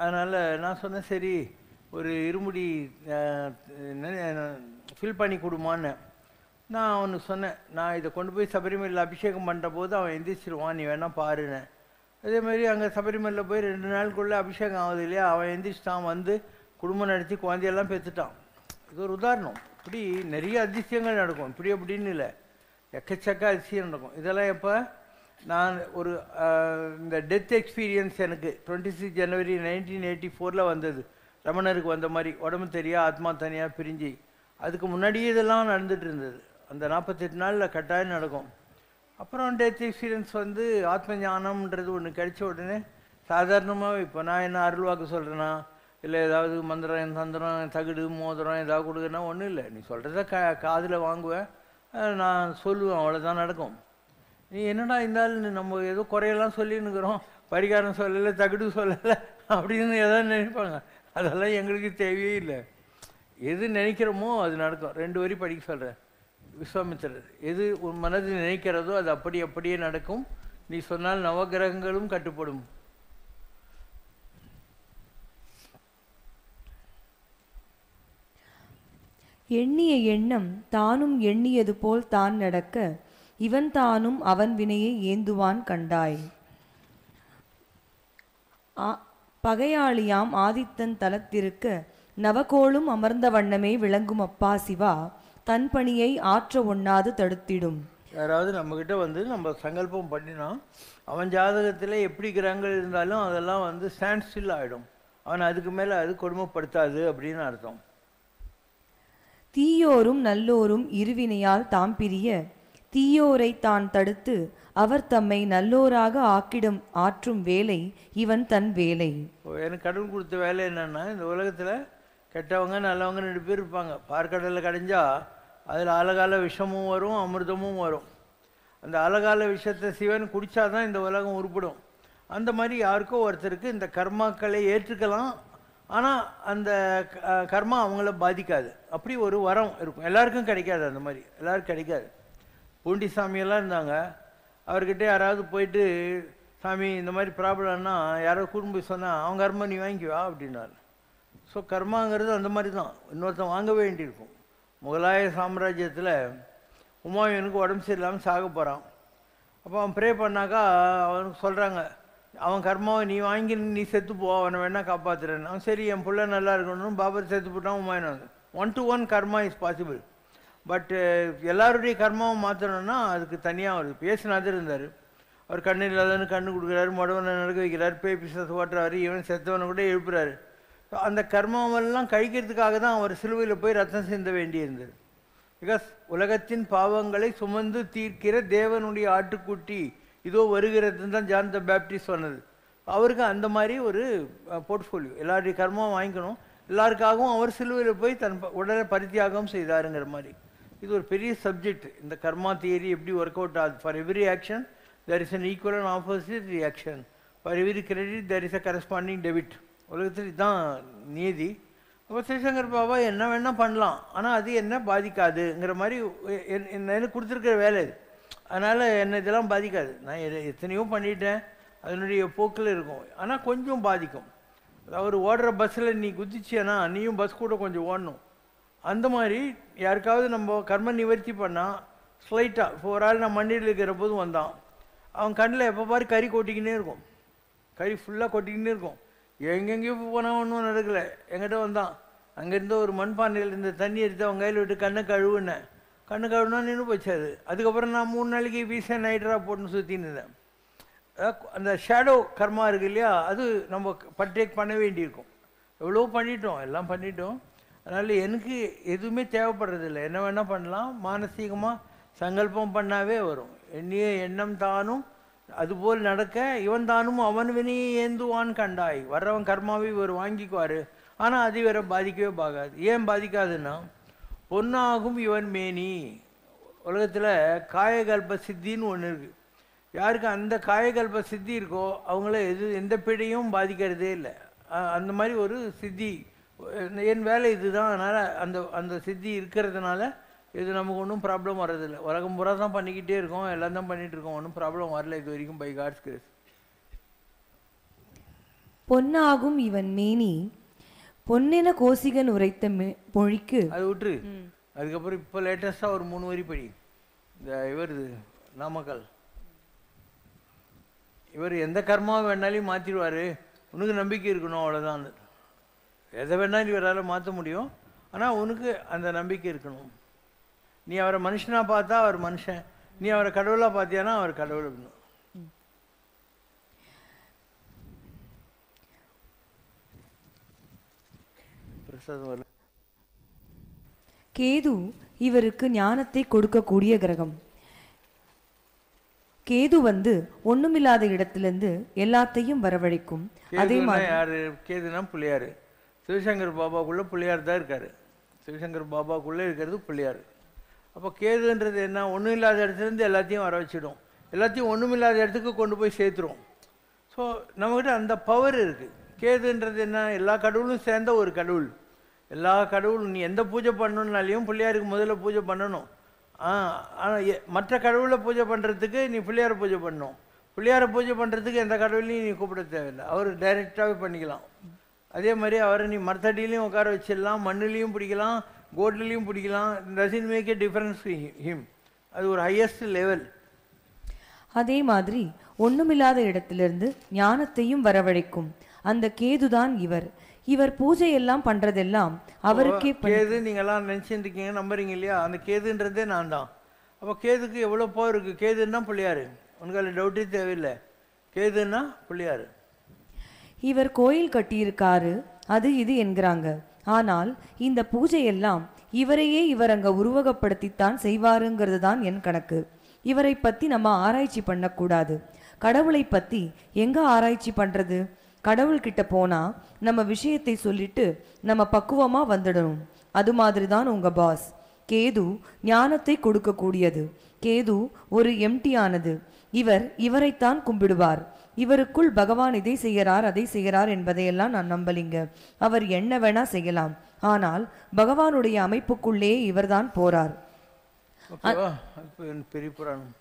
அதனால் நான் சொன்னேன், சரி ஒரு இருமுடி ஃபில் பண்ணி கொடுமான்னு நான் அவனுக்கு சொன்னேன். நான் இதை கொண்டு போய் சபரிமலையில் அபிஷேகம் பண்ணுற போது அவன் எந்திரிச்சிருவான், நீ வேணால் பாருன்னு. அதேமாதிரி அங்கே சபரிமலையில் போய் 2 நாளுக்குள்ளே அபிஷேகம் ஆகுது இல்லையா, அவன் எந்திரிச்சிட்டான், வந்து குடும்பம் நடத்தி குழந்தையெல்லாம் பெற்றுட்டான். இது ஒரு உதாரணம். இப்படி நிறைய அதிசயங்கள் நடக்கும். இப்படி அப்படின்னு இல்லை, எக்கச்சக்க அதிசயம் நடக்கும். இதெல்லாம் எப்போ நான் ஒரு இந்த டெத் எக்ஸ்பீரியன்ஸ் எனக்கு 26 ஜனவரி 1984 வந்தது. ரமணருக்கு வந்த மாதிரி உடம்பு தெரியா ஆத்மா தனியாக பிரிஞ்சு. அதுக்கு முன்னாடியே இதெல்லாம் நடந்துகிட்டு இருந்தது. அந்த 48 நாளில் கட்டாயம் நடக்கும். அப்புறம் டெத் எக்ஸ்பீரியன்ஸ் வந்து ஆத்ம ஞானம்ன்றது ஒன்று கிடைச்ச உடனே சாதாரணமாக இப்போ நான் என்ன அருள்வாக்கு சொல்கிறேன்னா, இல்லை ஏதாவது மந்திரம் தந்திரம் தகுடு மோதிரம் ஏதாவது கொடுக்குறேன்னா ஒன்றும் இல்லை. நீ சொல்கிறத காதில் வாங்குவேன், நான் சொல்லுவேன், அவ்வளோதான் நடக்கும். நீ என்னடா இருந்தாலும் நம்ம ஏதோ குறையெல்லாம் சொல்லின்னுக்கிறோம், பரிகாரம் சொல்லலை, தகுடு சொல்லலை அப்படின்னு எதாவது நினைப்பாங்க. அதெல்லாம் எங்களுக்கு தேவையே இல்லை. எது நினைக்கிறோமோ அது நடக்கும். 2 வரி படிக்க சொல்கிறேன். விஸ்வாமித்திரர், எது உன் மனது நினைக்கிறதோ அது அப்படியே நடக்கும், நீ சொன்னால் நவகிரகங்களும் கட்டுப்படும். எண்ணிய எண்ணம் தானும் எண்ணியது போல் தான் நடக்க, இவன் தானும் அவன் வினையை ஏந்துவான் கண்டாய். பகையாளியாம் ஆதித்தன் தலத்திருக்க நவகோளும் அமர்ந்த வண்ணமே விளங்கும் அப்பா சிவா, தன் பணியை ஆற்ற ஒண்ணாது தடுத்திடும். யாராவது நம்மக்கிட்ட வந்து நம்ம சங்கல்பம் பண்ணினா அவன் ஜாதகத்தில் எப்படி கிரகங்கள் இருந்தாலும் அதெல்லாம் வந்து ஸ்டாண்ட் ஸ்டில் ஆகிடும். அவன் அதுக்கு மேலே அது கொடுமைப்படுத்தாது அப்படின்னு அர்த்தம். தீயோரும் நல்லோரும் இருவினையால் தாம் பிரிய, தீயோரை தான் தடுத்து அவர் தம்மை நல்லோராக ஆக்கிடும் ஆற்றும் வேலை இவன் தன் வேலை. எனக்கு கடவுள் கொடுத்த வேலை என்னென்னா, இந்த உலகத்தில் கெட்டவங்க நல்லவங்க 2 பேர் இருப்பாங்க. பார்க்கடலில் கடைஞ்சா அதில் அழகால விஷமும் வரும், அமிர்தமும் வரும். அந்த அழகால விஷத்தை சிவன் குடித்தாதான் இந்த உலகம் உருப்படும். அந்த மாதிரி யாருக்கோ ஒருத்தருக்கு இந்த கர்மாக்களை ஏற்றுக்கலாம், ஆனால் அந்த கர்மா அவங்கள பாதிக்காது. அப்படி ஒரு வரம் இருக்கும். எல்லாருக்கும் கிடைக்காது, அந்த மாதிரி எல்லாருக்கும் கிடைக்காது. பூண்டி சாமியெல்லாம் இருந்தாங்க. அவர்கிட்ட யாராவது போயிட்டு, சாமி இந்த மாதிரி ப்ராப்ளம்னா யாரோ கூட்டு போய் சொன்னால் அவங்க கர்மா நீ வாங்கிக்குவா அப்படின்னாரு. ஸோ கர்மாங்கிறது அந்த மாதிரி தான், இன்னொருத்தன் வாங்க வேண்டியிருக்கும். முகலாய சாம்ராஜ்யத்தில் உமாயூனுக்கு உடம்பு சரியில்லாமல் சாக போகிறான். அப்போ அவன் ப்ரே பண்ணாக்கா அவனுக்கு சொல்கிறாங்க, அவன் கர்மாவை நீ வாங்கி நீ செத்து போ, அவனை வேணால் காப்பாற்றுறேன்னு. அவன் சரி என் பிள்ளை நல்லா இருக்கணும், பாபர் செத்து போட்டான் Humayun. 1-to-1 karma is possible. But எல்லாருடைய கர்மாவை மாற்றணும்னா அதுக்கு தனியாக அவர் பேசினாதர் இருந்தார். அவர் கண்ணு இல்லாதவனு கண்ணு கொடுக்குறாரு, முடவனை நடக்க வைக்கிறார், பேய் பிசாசு ஓட்டுறாரு, இவன் செத்தவனை கூட எழுப்புறாரு. அந்த கர்மாவெல்லாம் கழிக்கிறதுக்காக தான் அவர் சிலுவையில் போய் ரத்தம் சிந்த வேண்டியிருந்தது. பிகாஸ் உலகத்தின் பாவங்களை சுமந்து தீர்க்கிற தேவனுடைய ஆட்டுக்குட்டி இதோ வருகிறதுன்னு தான் ஜான் த பேப்டிஸ்ட் சொன்னது. அவருக்கு அந்த மாதிரி ஒரு போர்ட்ஃபோலியோ, எல்லாருடைய கர்மாவும் வாங்கிக்கணும், எல்லாருக்காகவும் அவர் சிலுவையில் போய் தன் உடலை பரித்தியாகம் செய்தாருங்கிற மாதிரி. இது ஒரு பெரிய சப்ஜெக்ட். இந்த கர்மா தியரி எப்படி ஒர்க் அவுட் ஆகுது. For every action there is an equal and opposite reaction. For every credit there is a corresponding debit. உலகத்தில் இதுதான் நீதி. அப்போ சிவசங்கர் பாபா என்ன வேணால் பண்ணலாம், ஆனால் அது என்ன பாதிக்காதுங்கிற மாதிரி எனக்கு கொடுத்துருக்கிற வேலை இது. அதனால் என்னை இதெல்லாம் பாதிக்காது. நான் எத்தனையோ பண்ணிட்டேன், அதனுடைய போக்கில் இருக்கும், ஆனால் கொஞ்சம் பாதிக்கும். அதாவது ஓடுற பஸ்ஸில் நீ குதிச்சியன்னா நீயும் பஸ் கூட கொஞ்சம் ஓடணும். அந்த மாதிரி யாருக்காவது நம்ம கர்ம நிவர்த்தி பண்ணால் ஸ்லைட்டாக. இப்போ ஒரு ஆள் நான் மண்டியில் இருக்கிற போது வந்தான், அவன் கண்ணில் எப்போ பாரு கறி கொட்டிக்கினே இருக்கும், கறி ஃபுல்லாக கொட்டிக்கினே இருக்கும். எங்கெங்கேயோ போனால் ஒன்றும் நடக்கலை. எங்கிட்ட வந்தான், அங்கேருந்து ஒரு மண்பானையில் இருந்த தண்ணி எடுத்து அவன் கையில் விட்டு கண்ணை கழுவுனேன். கண்ணு கழுவுனா நின்று போச்சாது. அதுக்கப்புறம் நான் 3 நாளைக்கு வீச நைட்ரா போட்டுன்னு சுற்றின்னு இருந்தேன். அந்த ஷேடோ கர்மா இருக்கு இல்லையா, அது நம்ம பர்டேக் பண்ண வேண்டியிருக்கும். எவ்வளோ பண்ணிட்டோம், எல்லாம் பண்ணிட்டோம். அதனால் எனக்கு எதுவுமே தேவைப்படுறதில்லை. என்ன வேணால் பண்ணலாம். மானசீகமாக சங்கல்பம் பண்ணாவே வரும். எண்ணிய எண்ணம் தானும் அதுபோல் நடக்க இவன் தானும் அவன் வினையை ஏந்துவான் கண்டாய். வர்றவன் கர்மாவை இவர் வாங்கிக்குவார். ஆனால் அது வேற பாதிக்கவே பாகாது. ஏன் பாதிக்காதுன்னா, பொன்னாகும் இவன் மேனி. உலகத்தில் காயகல்ப சித்தின்னு ஒன்று இருக்குது. யாருக்கு அந்த காயகல்ப சித்தி இருக்கோ அவங்கள எந்த பிழையும் பாதிக்கிறதே இல்லை. அந்த மாதிரி ஒரு சித்தி. என் வேலை இதுதான். அதனால் அந்த சித்தி இருக்கிறதுனால இது நமக்கு ஒன்றும் ப்ராப்ளம் வர்றதில்லை. உலகம் பூரா தான் பண்ணிக்கிட்டே இருக்கோம், எல்லாம் தான் பண்ணிகிட்டு இருக்கோம். ஒன்றும் ப்ராப்ளம் வரல இது வரைக்கும், பை காட்ஸ் கிரேஸ். பொன்னாகும் இவன் மேனி பொன்னென கோசிகன் உரைத்த மொழிக்கு அது விட்டுரு. அதுக்கப்புறம் இப்போ லேட்டஸ்டாக ஒரு 3 வரி படி. இந்த இவர் நாமக்கல் இவர் எந்த கர்மாவை வேணாலையும் மாற்றிடுவார், உனக்கு நம்பிக்கை இருக்கணும், அவ்வளோதான். எதை வேணாலும் இவரால் மாற்ற முடியும், ஆனால் உனக்கு அந்த நம்பிக்கை இருக்கணும். நீ அவரை மனுஷனாக பார்த்தா அவர் மனுஷன், நீ அவரை கடவுளாக பார்த்தியானா அவர் கடவுள். பிரசாதம். கேது இவருக்கு ஞானத்தை கொடுக்கக்கூடிய கிரகம். கேது ஒண்ணுமில்லாத இடத்திலிருந்து எல்லாத்தையும் வரவழைக்கும். அதே மாதிரி யாரு கேதுனா பிள்ளையாரு. சிவசங்கர் பாபாக்குள்ள பிள்ளையார் தான் இருக்காரு. சிவசங்கர் பாபாக்குள்ளே இருக்கிறது பிள்ளையார். அப்போ கேதுன்றது என்ன? ஒன்றும் இல்லாத இடத்துலேருந்து எல்லாத்தையும் வர வச்சிடும், எல்லாத்தையும் ஒன்றும் இல்லாத இடத்துக்கு கொண்டு போய் சேர்த்துரும். ஸோ நம்மக்கிட்ட அந்த பவர் இருக்குது. கேதுன்றது என்ன? எல்லா கடவுளும் சேர்ந்த ஒரு கடவுள். எல்லா கடவுளும் நீ எந்த பூஜை பண்ணணுன்னாலையும் பிள்ளையாருக்கு முதல்ல பூஜை பண்ணணும். ஆனால் மற்ற கடவுளை பூஜை பண்ணுறதுக்கு நீ பிள்ளையாரை பூஜை பண்ணணும். பிள்ளையாரை பூஜை பண்ணுறதுக்கு எந்த கடவுளையும் நீ கூப்பிட தேவையில்லை, அவர் டைரெக்டாகவே பண்ணிக்கலாம். அதே மாதிரி அவரை நீ மரத்தடியிலையும் உட்கார வச்சிடலாம், மண்ணுலேயும் பிடிக்கலாம், கோட்லேயும் பிடிக்கலாம். Doesn't make a difference him. அது ஒரு ஹையஸ்ட் லெவல். அதே மாதிரி ஒண்ணுமில்லாத இடத்திலிருந்து ஞானத்தையும் வரவழைக்கும் அந்த கேதுதான் இவர். இவர் பூஜை எல்லாம் பண்றதெல்லாம் அவருக்கே. கேது நீங்கெல்லாம் நினைச்சுட்டு இருக்கீங்க, நம்புறீங்க இல்லையா? அந்த கேதுன்றதே நான் தான். அப்போ கேதுக்கு எவ்வளோ பவர் இருக்கு. கேதுன்னா பிள்ளையாரு, உனக்கு அதில் டவுட்டே தேவையில்லை. கேதுன்னா பிள்ளையாரு. இவர் கோயில் கட்டியிருக்காரு, அது இது என்கிறாங்க. ஆனால் இந்த பூஜையெல்லாம் இவரையே இவர் அங்க உருவகப்படுத்தித்தான் செய்வாருங்கிறது தான் என் கணக்கு. இவரை பத்தி நம்ம ஆராய்ச்சி பண்ணக்கூடாது. கடவுளை பத்தி எங்க ஆராய்ச்சி பண்றது? கடவுள்கிட்ட போனா நம்ம விஷயத்தை சொல்லிட்டு நம்ம பக்குவமா வந்துடணும். அது மாதிரி தான் உங்க பாஸ். கேது ஞானத்தை கொடுக்கக்கூடியது. கேது ஒரு எம்டியானது. இவரைத்தான் கும்பிடுவார். இவருக்குள் பகவான் இதை செய்கிறார் அதை செய்கிறார் என்பதையெல்லாம் நான் நம்பலிங்க. அவர் என்ன வேணா செய்யலாம், ஆனால் பகவானுடைய அமைப்புக்குள்ளே இவர்தான் போறார். பெரிய புராணம்.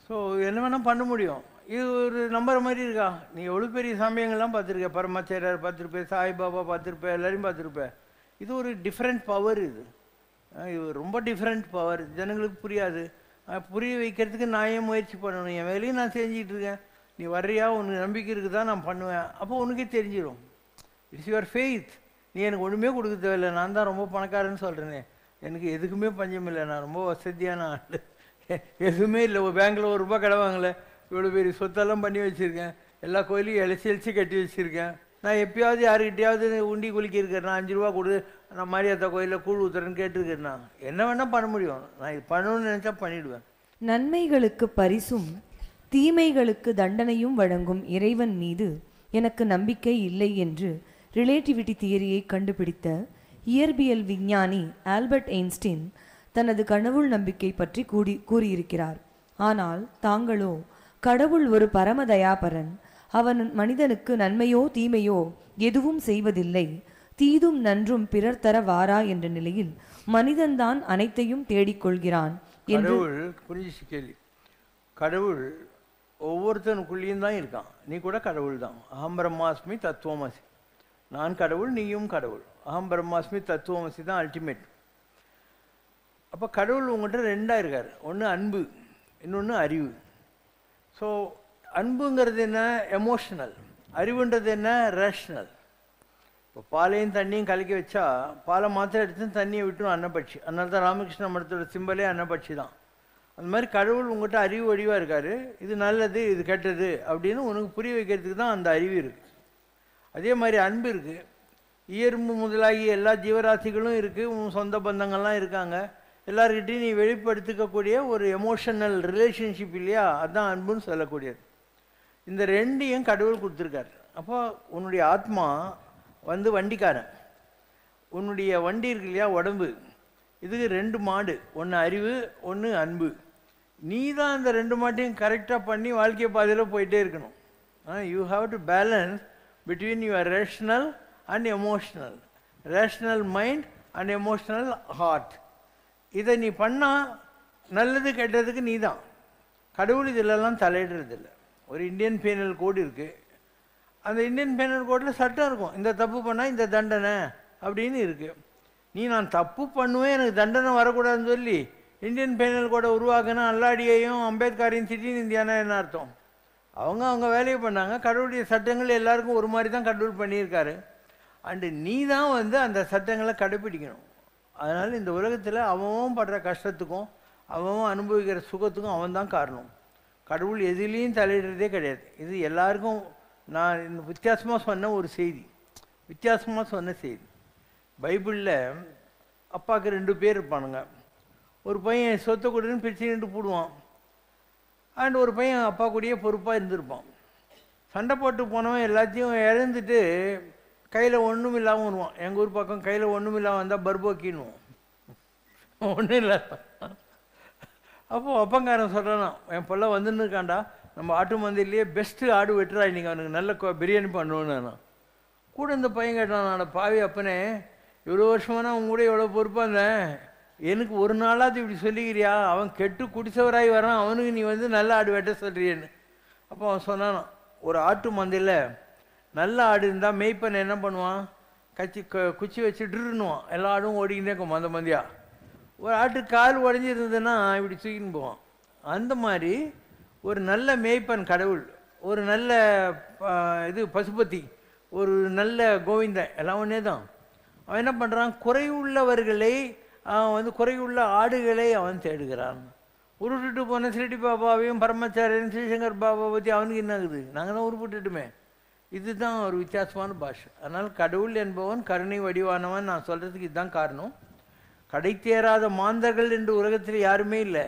ஸோ என்ன வேணா பண்ண முடியும். இது ஒரு நம்புற மாதிரி இருக்கா? நீ எவ்வளோ பெரிய சமயங்கள்லாம் பார்த்துருக்க, பரமாச்சாரியார் பார்த்துருப்பேன், சாய்பாபா பார்த்துருப்பேன், எல்லாரையும் பார்த்துருப்பேன். இது ஒரு டிஃப்ரெண்ட் பவர். இது ரொம்ப டிஃப்ரெண்ட் பவர். ஜனங்களுக்கு புரியாது. புரிய வைக்கிறதுக்கு நான் ஏன் முயற்சி பண்ணணும்? என் வேலையும் நான் செஞ்சுக்கிட்டு இருக்கேன். நீ வர்றியா, உனக்கு நம்பிக்கை இருக்குதா, நான் பண்ணுவேன். அப்போ உனக்கே தெரிஞ்சிடும். It's your faith. நீ எனக்கு ஒன்றுமே கொடுக்க தேவையில்லை, நான் தான் ரொம்ப பணக்காரன்னு சொல்கிறேனே, எனக்கு எதுக்குமே பஞ்சம் இல்லை, நான் ரொம்ப வசதியான ஆள், எதுவுமே இல்லை. பேங்க்கில் ₹1 கடை வாங்கலை, இவ்வளோ பெரிய சொத்தெல்லாம் பண்ணி வச்சுருக்கேன், எல்லா கோயிலையும் எலசி கட்டி வச்சுருக்கேன். நான் எப்பயாவது யாருக்கிட்டையாவது உண்டி குளிக்கிருக்கேன், நான் ₹5 கொடு, நான் மாரியாத்தா கோயிலில் கூழ் ஊத்துறேன்னு கேட்டிருக்கேன்னா என்ன வேணால் பண்ண முடியும். நான் இது பண்ணணும்னு நினச்சா பண்ணிவிடுவேன். நன்மைகளுக்கு பரிசும் தீமைகளுக்கு தண்டனையும் வழங்கும் இறைவன் மீது எனக்கு நம்பிக்கை இல்லை என்று ரிலேட்டிவிட்டி தியரியை கண்டுபிடித்த இயற்பியல் விஞ்ஞானி ஆல்பர்ட் ஐன்ஸ்டீன் தனது கடவுள் நம்பிக்கை பற்றி கூறியிருக்கிறார். ஆனால் தாங்களோ கடவுள் ஒரு பரமதயாபரன், அவன் மனிதனுக்கு நன்மையோ தீமையோ எதுவும் செய்வதில்லை, தீதும் நன்றும் பிறர் தர வாரா என்ற நிலையில் மனிதன்தான் அனைத்தையும் தேடிக்கொள்கிறான் என்று. புரிஞ்சிச்சு கேள்வி. கடவுள் ஒவ்வொருத்தனுக்குள்ளேயும் தான் இருக்கான். நீ கூட கடவுள் தான். அகம் பிரம்மாஸ்மி தத்துவமசி. நான் கடவுள், நீயும் கடவுள். அகம் பிரம்மாஸ்மி தத்துவமசி தான் அல்டிமேட். அப்போ கடவுள் உங்கள்கிட்ட ரெண்டாக இருக்கார். ஒன்று அன்பு, இன்னொன்று அறிவு. ஸோ அன்புங்கிறது என்ன? எமோஷனல். அறிவுன்றது என்ன? ரேஷ்னல். இப்போ பாலையும் தண்ணியும் கலக்கி வச்சா பாலை மாத்திரம் எடுத்து தண்ணியை விட்டும் அன்னப்பட்சி. அதனால தான் ராமகிருஷ்ண மடத்தோட சிம்பலே அன்னப்பட்சி தான். அந்த மாதிரி கடவுள் உங்கள்கிட்ட அறிவு வடிவாக இருக்கார். இது நல்லது, இது கெட்டது அப்படின்னு உனக்கு புரிய வைக்கிறதுக்கு தான் அந்த அறிவு இருக்குது. அதே மாதிரி அன்பு இருக்குது. எறும்பு முதலாகிய எல்லா ஜீவராசிகளும் இருக்குது, உன் சொந்த பந்தங்கள்லாம் இருக்காங்க, எல்லாருக்கிட்டையும் நீ வெளிப்படுத்திக்கக்கூடிய ஒரு எமோஷனல் ரிலேஷன்ஷிப் இல்லையா, அதுதான் அன்புன்னு சொல்லக்கூடியது. இந்த ரெண்டையும் கடவுள் கொடுத்துருக்காரு. அப்போ உன்னுடைய ஆத்மா வந்து வண்டிக்காரன், உன்னுடைய வண்டி இருக்கு இல்லையா உடம்பு, இதுக்கு 2 மாடு, ஒன்று அறிவு ஒன்று அன்பு. நீ தான் அந்த 2 மாட்டையும் கரெக்டாக பண்ணி வாழ்க்கை பாதையில் போயிட்டே இருக்கணும். You have to balance between your rational and emotional, rational mind and emotional heart. இதை நீ பண்ணால் நல்லது கெட்டதுக்கு நீ தான். கடவுள் இதிலெல்லாம் தலையிடுறதில்லை. ஒரு இந்தியன் பீனல் கோடு இருக்குது, அந்த இந்தியன் பீனல் கோடில் சட்டம் இருக்கும், இந்த தப்பு பண்ணால் இந்த தண்டனை அப்படின்னு இருக்குது. நீ நான் தப்பு பண்ணுவேன் எனக்கு தண்டனை வரக்கூடாதுன்னு சொல்லி இந்தியன் பீனல் கோடை உருவாக்குனா அல்லாடியையும் அம்பேத்கரையும் திட்டின்னு இந்தியானா என்ன அர்த்தம்? அவங்க வேலையை பண்ணாங்க. கடவுளுடைய சட்டங்கள் எல்லாருக்கும் ஒரு மாதிரி தான் கடவுள் பண்ணியிருக்காரு. அண்டு நீ தான் வந்து அந்த சட்டங்களை கடைப்பிடிக்கணும். அதனால் இந்த உலகத்தில் அவன் படுற கஷ்டத்துக்கும் அவன் அனுபவிக்கிற சுகத்துக்கும் அவன் தான் காரணம். கடவுள் எதுலேயும் தலையிடுறதே கிடையாது. இது எல்லாருக்கும் நான் இந்த வித்தியாசமாக சொன்ன ஒரு செய்தி, வித்தியாசமாக சொன்ன செய்தி. பைபிளில் அப்பாவுக்கு 2 பேர் இருப்பானுங்க. ஒரு பையன் சொத்தை கொடுன்னு பிரிச்சுக்கிட்டு போடுவான், அண்ட் ஒரு பையன் அப்பா கூடயே பொறுப்பாக இருந்திருப்பான். சண்டை போட்டு போனவன் எல்லாத்தையும் இழந்துட்டு கையில் ஒன்றும் இல்லாமல் வருவான். எங்கள் ஊர் பக்கம் கையில் ஒன்றும் இல்லாமல் வந்தால் பர்போக்கின்னுவோம், ஒன்றும் இல்லை. அப்போது அப்பங்காரன் சொல்கிறான், என் பிள்ளை வந்துன்னு இருக்காண்டா, நம்ம ஆட்டு மந்தையிலேயே பெஸ்ட்டு ஆடு வெட்டுறா, இன்றைக்கி அவனுக்கு நல்ல பிரியாணி பண்ணுவேன்னு. நான் கூட இந்த பையன் கேட்டான், நான் பாவி அப்பனே, இவ்வளோ வருஷமான அவங்க கூட எவ்வளோ பொறுப்பாக இருந்தேன், எனக்கு ஒரு நாளாவது இப்படி சொல்லிக்கிறியா? அவன் கெட்டு குடிச்சவராகி வரான், அவனுக்கு நீ வந்து நல்ல ஆடு வெட்ட சொல்கிறியன்னு. அப்போ அவன் சொன்னான், ஒரு ஆட்டு மந்தையில் நல்ல ஆடு இருந்தால் மேய்ப்பன் என்ன பண்ணுவான், குச்சி வச்சுட்டுருன்னுவான், எல்லா ஆடும் ஓடிக்கிட்டே இருக்கும் மந்த மந்தியா. ஒரு ஆட்டு கால் உடஞ்சி இருந்ததுன்னா இப்படி தூக்கின்னு போவான். அந்த மாதிரி ஒரு நல்ல மேய்ப்பன் கடவுள், ஒரு நல்ல பசுபதி, ஒரு நல்ல கோவிந்தன், எல்லாம் ஒன்றே தான். அவன் என்ன பண்ணுறான், குறையுள்ளவர்களை அவன் வந்து குறையுள்ள ஆடுகளை அவன் தேடுகிறான். உருட்டுட்டு போன சிரட்டி பாபாவையும் பரமச்சாரியன் ஸ்ரீசங்கர் பாபா பற்றி அவனுக்கு என்ன ஆகுது, நாங்கள் தான் உருப்பிட்டுட்டுமே. இதுதான் ஒரு வித்தியாசமான பாஷை. அதனால் கடவுள் என்பவன் கருணை வடிவானவன் நான் சொல்கிறதுக்கு இதுதான் காரணம். கடை தேராத மாந்தர்கள் என்று உலகத்தில் யாருமே இல்லை.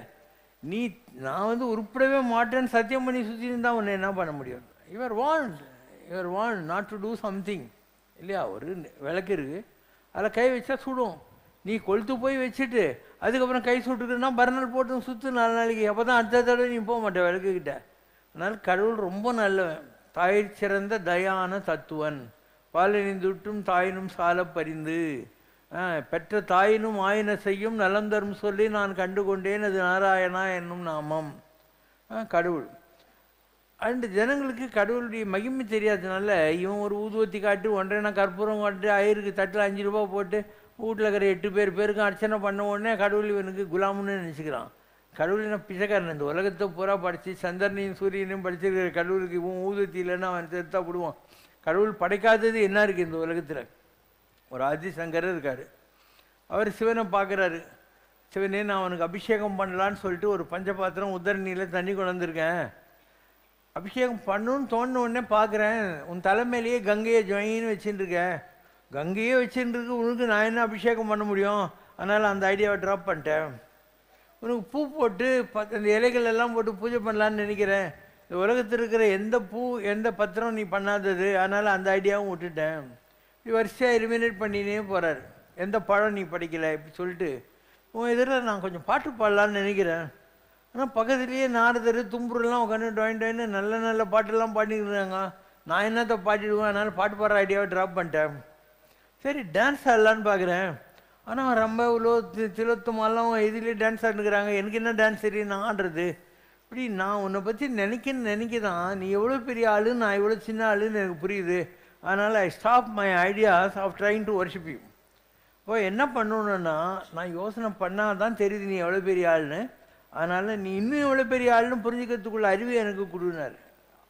நான் வந்து உருப்பிடவே மாட்டேன்னு சத்தியம் பண்ணி சுற்றின்னு தான் உன்னை என்ன பண்ண முடியும். Your want not to do something இல்லையா. ஒரு விளக்கு இருக்குது, அதில் கை வச்சா சுடும். நீ கொளுத்து போய் வச்சுட்டு அதுக்கப்புறம் கை சுட்டுக்குன்னா பர்னர் போட்டு சுற்று 4 நாளைக்கு, அப்போ தான் அடுத்த தடவை நீ போக மாட்டேன் விளக்குக்கிட்ட. அதனால் கடவுள் ரொம்ப நல்லவன், தாய் சிறந்த தயான தத்துவன், பாலனிந்துட்டும் தாயினும் சால பரிந்து, பெற்ற தாயினும் ஆயின செய்யும் நலம் தரும் சொல்லி நான் கண்டு கொண்டேன் அது நாராயணா என்னும் நாமம். கடவுள் அண்டு ஜனங்களுக்கு கடவுளுடைய மகிமை தெரியாததுனால இவன் ஒரு ஊதுவத்தி காட்டு 1.5 கற்பூரம் காட்டு ஆயிருக்கு தட்டில் 5 ரூபா போட்டு வீட்டில் இருக்கிற 8 பேருக்கும் அர்ச்சனை பண்ண உடனே கடவுள் இவனுக்கு குலாமுன்னு நினச்சிக்கிறான். கடவுள் என்ன பிச்சைக்காரன், இந்த உலகத்தை பூரா படித்து சந்திரனையும் சூரியனையும் படிச்சிருக்கிற கடவுளுக்கு இவன் ஊதுவத்தி இல்லைன்னா அவன் செத்தா போடுவான். கடவுள் படைக்காதது என்ன இருக்குது இந்த உலகத்தில்? ஒரு ஆதிசங்கரர் இருக்கார், அவர் சிவனை பார்க்குறாரு. சிவனே நான் அவனுக்கு அபிஷேகம் பண்ணலான்னு சொல்லிட்டு ஒரு பஞ்சபாத்திரம் உத்தரணியில் தண்ணி கொண்டு வந்திருக்கேன், அபிஷேகம் பண்ணணுன்னு தோணுன உடனே பார்க்குறேன் உன் தலைமையிலேயே கங்கையை ஜொயின்னு வச்சுட்டு இருக்கேன், கங்கையே வச்சுட்டு இருக்கு, உனக்கு நான் என்ன அபிஷேகம் பண்ண முடியும்? அதனால் அந்த ஐடியாவை ட்ராப் பண்ணிட்டேன். உனக்கு பூ போட்டு அந்த இலைகள் எல்லாம் போட்டு பூஜை பண்ணலான்னு நினைக்கிறேன், இந்த உலகத்தில் இருக்கிற எந்த பூ எந்த பத்திரம் நீ பண்ணாதது, அதனால் அந்த ஐடியாவும் விட்டுட்டேன். இப்படி வரிசையாக எலிமினேட் பண்ணினே போகிறார். எந்த பழம் நீ படிக்கலை இப்படி சொல்லிட்டு உன் எதிரில் நான் கொஞ்சம் பாட்டு பாடலான்னு நினைக்கிறேன். ஆனால் பக்கத்துலேயே நாரதர் தும்புரெல்லாம் உட்காந்து டொயின்னு நல்ல நல்ல பாட்டெல்லாம் பாடிக்கிறாங்க, நான் என்னத்தை பாடிடுவேன், அதனால் பாட்டு பாடுற ஐடியாவை ட்ராப் பண்ணிட்டேன். சரி டான்ஸ் ஆடலான்னு பார்க்குறேன், ஆனால் ரொம்ப இவ்வளோ திலோத்தமாலாம் இதுலேயே டான்ஸ் ஆடுனுக்கிறாங்க, எனக்கு என்ன டான்ஸ் தெரியும் நான் ஆடுறது. இப்படி நான் உன்னை பற்றி நினைக்கதான் நீ எவ்வளோ பெரிய ஆளு நான் எவ்வளோ சின்ன ஆளுன்னு எனக்கு புரியுது. அதனால் I stop my ideas of trying to worship you. இப்போ என்ன பண்ணணுன்னா நான் யோசனை பண்ணால் தான் தெரியுது நீ எவ்வளோ பெரிய ஆள்னு, அதனால் நீ இன்னும் எவ்வளோ பெரிய ஆள்னு புரிஞ்சுக்கிறதுக்குள்ள அறிவு எனக்கு கொடுனார்.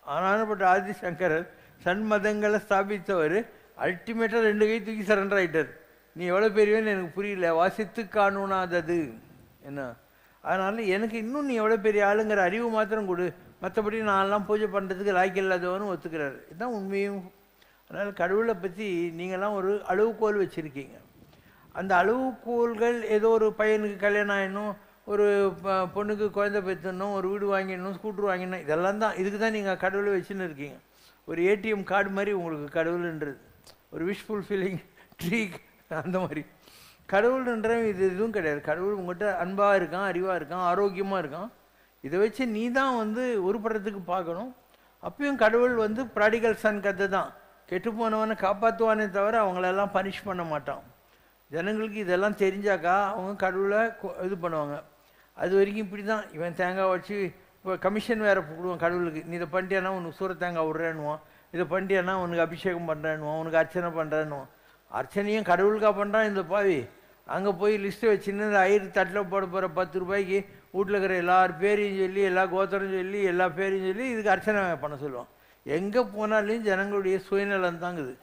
ஆனால்பட்ட ஆதிசங்கரர் சண்மதங்களை ஸ்தாபித்தவர் அல்டிமேட்டாக 2 கை தூக்கி சரண்டர் ஆகிட்டார். நீ எவ்வளோ பெரியவன்னு எனக்கு புரியல, வாசித்து காணாதது என்ன, அதனால் எனக்கு இன்னும் நீ எவ்வளோ பெரிய ஆளுங்கிற அறிவு மாத்திரம் கொடு, மற்றபடி நான்லாம் பூஜை பண்ணுறதுக்கு லாய்க்கு இல்லாதவனும் ஒத்துக்கிறாரு. இதுதான் உண்மையும். அதனால் கடவுளை பற்றி நீங்கள்லாம் ஒரு அளவுகோல் வச்சுருக்கீங்க. அந்த அளவுகோல்கள் ஏதோ ஒரு பையனுக்கு கல்யாணம் ஆகிடணும், ஒரு பொண்ணுக்கு குழந்தை பெற்றணும், ஒரு வீடு வாங்கிடணும், ஸ்கூட்டர் வாங்கிடணும், இதெல்லாம் தான். இதுக்கு தான் நீங்கள் கடவுளை வச்சுன்னு இருக்கீங்க. ஒரு ஏடிஎம் கார்டு மாதிரி உங்களுக்கு கடவுள்ன்றது, ஒரு விஷ் ஃபுல்ஃபில்லிங் ட்ரீ அந்த மாதிரி. கடவுள்ன்ற இது எதுவும் கிடையாது. கடவுள் உங்கள்கிட்ட அன்பாக இருக்கான், அறிவாக இருக்கான், ஆரோக்கியமாக இருக்கான். இதை வச்சு நீ தான் உருப்படுறதுக்கு பார்க்கணும். அப்பயும் கடவுள் ப்ராடிகல் சன் கதை தான். கெட்டு போனவனை காப்பாற்றுவானே தவிர அவங்களெல்லாம் பனிஷ் பண்ண மாட்டான். ஜனங்களுக்கு இதெல்லாம் தெரிஞ்சாக்கா அவங்க கடவுளை இது பண்ணுவாங்க. அது வரைக்கும் இப்படி தான். இவன் தேங்காய் வச்சு இப்போ கமிஷன் வேறு போடுவான் கடவுளுக்கு. நீ இதை பண்ணிட்டியானா உனக்கு சூற தேங்காய் விட்றேன்னுவான், இதை பண்ணிட்டியானா உனக்கு அபிஷேகம் பண்ணுறேன்னுவான், உனக்கு அர்ச்சனை பண்ணுறேன்னுவான். அர்ச்சனையும் கடவுளுக்காக பண்ணுறான் இந்த பாவி. அங்கே போய் லிஸ்ட்டு வச்சுன்னு இந்த ஐயர் தட்டில் போட போகிற 10 ரூபாய்க்கு வீட்டில் இருக்கிற எல்லார் பேரையும் சொல்லி, எல்லா கோத்திரம் சொல்லி, எல்லா பேரையும் சொல்லி இதுக்கு அர்ச்சனை பண்ண சொல்லுவான். எங்கே போனாலும் ஜனங்களுடைய சுயநலம் தாங்குது.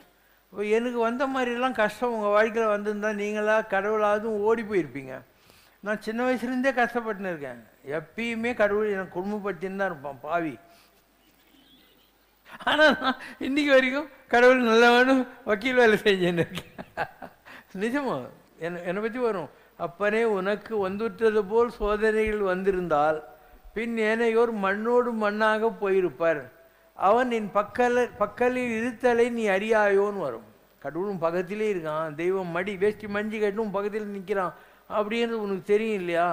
இப்போ எனக்கு வந்த மாதிரிலாம் கஷ்டம் உங்கள் வாழ்க்கையில் வந்திருந்தால் நீங்களாக கடவுளாவது ஓடி போயிருப்பீங்க. நான் சின்ன வயசுலேருந்தே கஷ்டப்பட்டுன்னு இருக்கேன். எப்பயுமே கடவுள் எனக்கு குடும்பப்படுத்தின்னு தான் இருப்பான் பாவி. ஆனால் நான் இன்றைக்கி வரைக்கும் கடவுள் நல்லவனும் வக்கீல் வேலை செஞ்சுன்னு இருக்கேன். நிஜமா என்னை பற்றி வரும். அப்பனே உனக்கு வந்துவிட்டது போல் சோதனைகள் வந்திருந்தால் பின் ஏனையோர் மண்ணோடு மண்ணாக போயிருப்பார். அவன் என் பக்கலில் இருத்தலை நீ அறியாயோன்னு வரும். கடவுளும் பக்கத்திலே இருக்கான், தெய்வம் மடி வேஷ்டி மஞ்சி கட்டும் பக்கத்தில் நிற்கிறான் அப்படின்றது உனக்கு தெரியும் இல்லையா?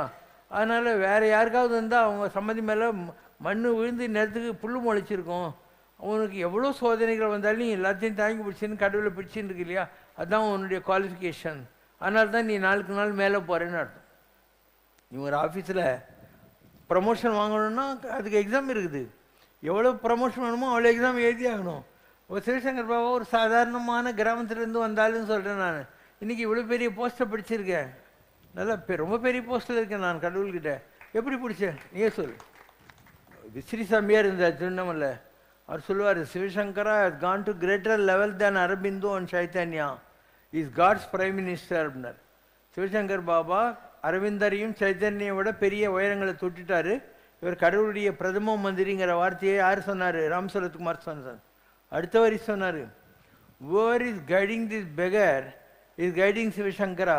அதனால் வேறு யாருக்காவது இருந்தால் அவங்க சம்மதி மேலே மண் விழுந்து நேரத்துக்கு புல் முளைச்சிருக்கும். அவனுக்கு எவ்வளோ சோதனைகள் வந்தாலும் நீ எல்லாத்தையும் தாங்கி பிடிச்சின்னு கடவுளை பிடிச்சின்னு இருக்கு இல்லையா? அதுதான் உன்னுடைய குவாலிஃபிகேஷன். அதனால தான் நீ நாளுக்கு நாள் மேலே போகிறேன்னு அர்த்தம். நீ ஒரு ஆஃபீஸில் ப்ரமோஷன் வாங்கணுன்னா அதுக்கு எக்ஸாம் இருக்குது. எவ்வளோ ப்ரமோஷன் வேணுமோ அவ்வளோ எக்ஸாம் எழுதி ஆகணும். ஒரு சிவசங்கர் பாபா ஒரு சாதாரணமான கிராமத்துலேருந்து வந்தாலும் சொல்கிறேன். நான் இன்றைக்கி இவ்வளோ பெரிய போஸ்ட்டை படிச்சிருக்கேன், நல்லா ரொம்ப பெரிய போஸ்ட்டில் இருக்கேன் நான் கடவுள்கிட்ட. எப்படி பிடிச்சேன் நீயே சொல். விஸ்ரீ சாமியார் இருந்தார் திருவண்ணாமலை. அவர் சொல்லுவார், Sivasankara has gone to greater level than Aurobindo and Chaitanya. Is God's prime minister அப்படின்னார். சிவசங்கர் பாபா அரவிந்தரையும் சைத்தன்யை விட பெரிய உயரங்களை தொட்டுட்டார். இவர் கடவுளுடைய பிரதம மந்திரிங்கிற வார்த்தையை யார் சொன்னார்? ராம் சரத்குமார் சொன்னார். அடுத்த வரி சொன்னார், where is guiding this beggar is guiding Shivashankara.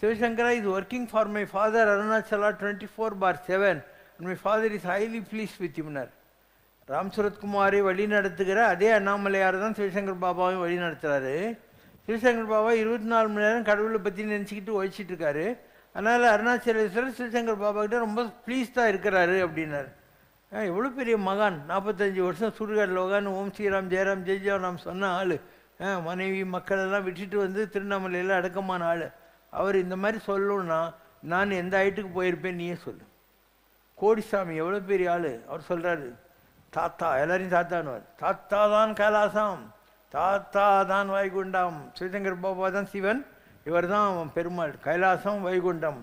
Shivashankara is working for my father Arunachala 24/7 and my father is highly pleased with himனார். ராம் சரத்குமாரை வழி நடத்துகிற அதே அண்ணாமலையார் தான் சிவசங்கர் பாபாவையும் வழி நடத்துகிறாரு. சிவசங்கர் பாபா 24 மணி நேரம் கடவுளை பற்றி நினச்சிக்கிட்டு ஒழிச்சிட்டு இருக்காரு. அதனால் அருணாச்சலேஸ்வரர் சிவசங்கர் பாபா கிட்ட ரொம்ப ப்ளீஸ்டாக இருக்கிறாரு அப்படின்னார். எவ்வளோ பெரிய மகான்! 45 வருஷம் சுடுகாட்டில் உட்காந்து ஓம் ஸ்ரீராம் ஜெயராம் ஜெய் ஜெயராம் சொன்ன ஆள். மனைவி மக்களெல்லாம் விட்டுட்டு திருவண்ணாமலையில் அடக்கமான ஆள். அவர் இந்த மாதிரி சொல்லணும்னா நான் எந்த ஹைட்டுக்கு போயிருப்பேன் நீயே சொல்லு. கோடிசாமி எவ்வளோ பெரிய ஆள். அவர் சொல்கிறாரு, தாத்தா எல்லாரையும் தாத்தான்னுவார். தாத்தா தான் கைலாசம், தாத்தா தான் வைகுண்டம். சிவசங்கர் பாபா தான் சிவன், இவர் தான் பெருமாள். கைலாசம் வைகுண்டம்,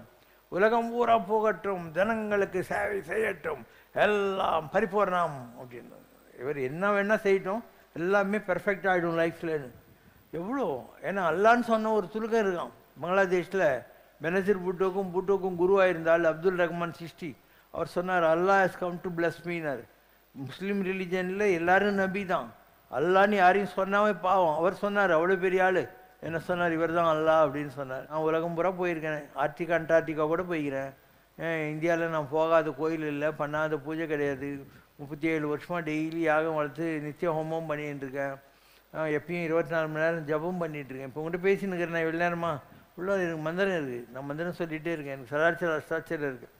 உலகம் பூரா போகட்டும், ஜனங்களுக்கு சேவை செய்யட்டும், எல்லாம் பரிபூர்ணம் அப்படின்னு. இவர் என்ன வேணால் செய்யட்டும், எல்லாமே பெர்ஃபெக்ட் ஆகிடும் லைஃப்லன்னு. எவ்வளோ! ஏன்னா அல்லான்னு சொன்ன ஒரு துலுக்கம் இருக்கான். பங்களாதேஷில் பெனசீர் பூட்டோக்கும் குருவாக இருந்தால் அப்துல் ரஹ்மான் சிஷ்டி. அவர் சொன்னார், Allah has come to bless மீனார். முஸ்லீம் ரிலிஜனில் எல்லாரும் நபி தான். அல்லான்னு யாரையும் சொன்னாவே பாவம். அவர் சொன்னார், அவ்வளோ பெரிய ஆள். என்ன சொன்னார்? இவர் தான் அல்லாஹ் அப்படின்னு சொன்னார். நான் உலகம் பூரா போயிருக்கேன், ஆர்டிகா அண்டார்டிகா கூட போயிருக்கிறேன். இந்தியாவில் நான் போகாத கோயில் இல்லை, பண்ணாத பூஜை கிடையாது. 37 வருஷமாக டெய்லி யாகம் வளர்த்து நித்திய ஹோமம் பண்ணிகிட்டு இருக்கேன். எப்பயும் 24 மணி நேரம் ஜபம் பண்ணிகிட்ருக்கேன். இப்போ உங்கள்கிட்ட பேசின்னு இருக்கிறேன். நான் எவ்வளோ நேரமா உள்ள எனக்கு மந்திரம் இருக்குது, நான் மந்திரம் சொல்லிகிட்டே இருக்கேன். எனக்கு சதாச்சார அஷ்டாட்சரம் இருக்குது.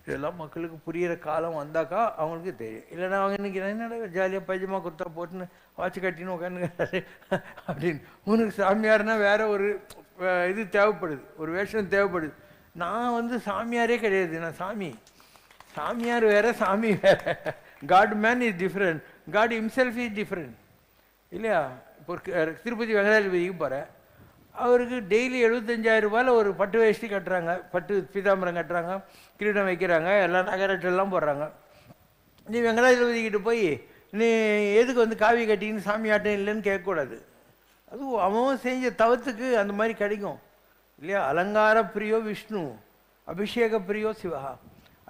இதெல்லாம் மக்களுக்கு புரிகிற காலம் வந்தாக்கா அவங்களுக்கு தெரியும். இல்லைன்னா அவங்க நினைக்கிறேன், என்னடா ஜாலியாக பைஜமா குர்த்தா போட்டுன்னு வாட்சி கட்டின்னு உட்காந்துக்கிறாரு அப்படின்னு. உனக்கு சாமியார்னா வேற ஒரு இது தேவைப்படுது, ஒரு வேஷம் தேவைப்படுது. நான் சாமியாரே கிடையாது, நான் சாமியார் வேற, சாமி வேற. God man is different, God himself is different இல்லையா? இப்போ திருப்பதி வெங்கடாஜலபதிக்கு போகிறேன், அவருக்கு டெய்லி 75,000 ரூபாயில் ஒரு பட்டு வேஷ்டி கட்டுறாங்க, பட்டு பீதாம்பரம் கட்டுறாங்க, கிரீடம் வைக்கிறாங்க, எல்லாம் நகரட்டெல்லாம் போடுறாங்க. நீ வெங்கடாஜலபதிக்கிட்ட போய் நீ எதுக்கு காவி கட்டின்னு சாமி ஆட்டம் இல்லைன்னு கேட்கக்கூடாது. அதுவும் அவன் செஞ்ச தவத்துக்கு அந்த மாதிரி கிடைக்கும் இல்லையா? அலங்கார பிரியோ விஷ்ணு, அபிஷேக பிரியோ சிவா.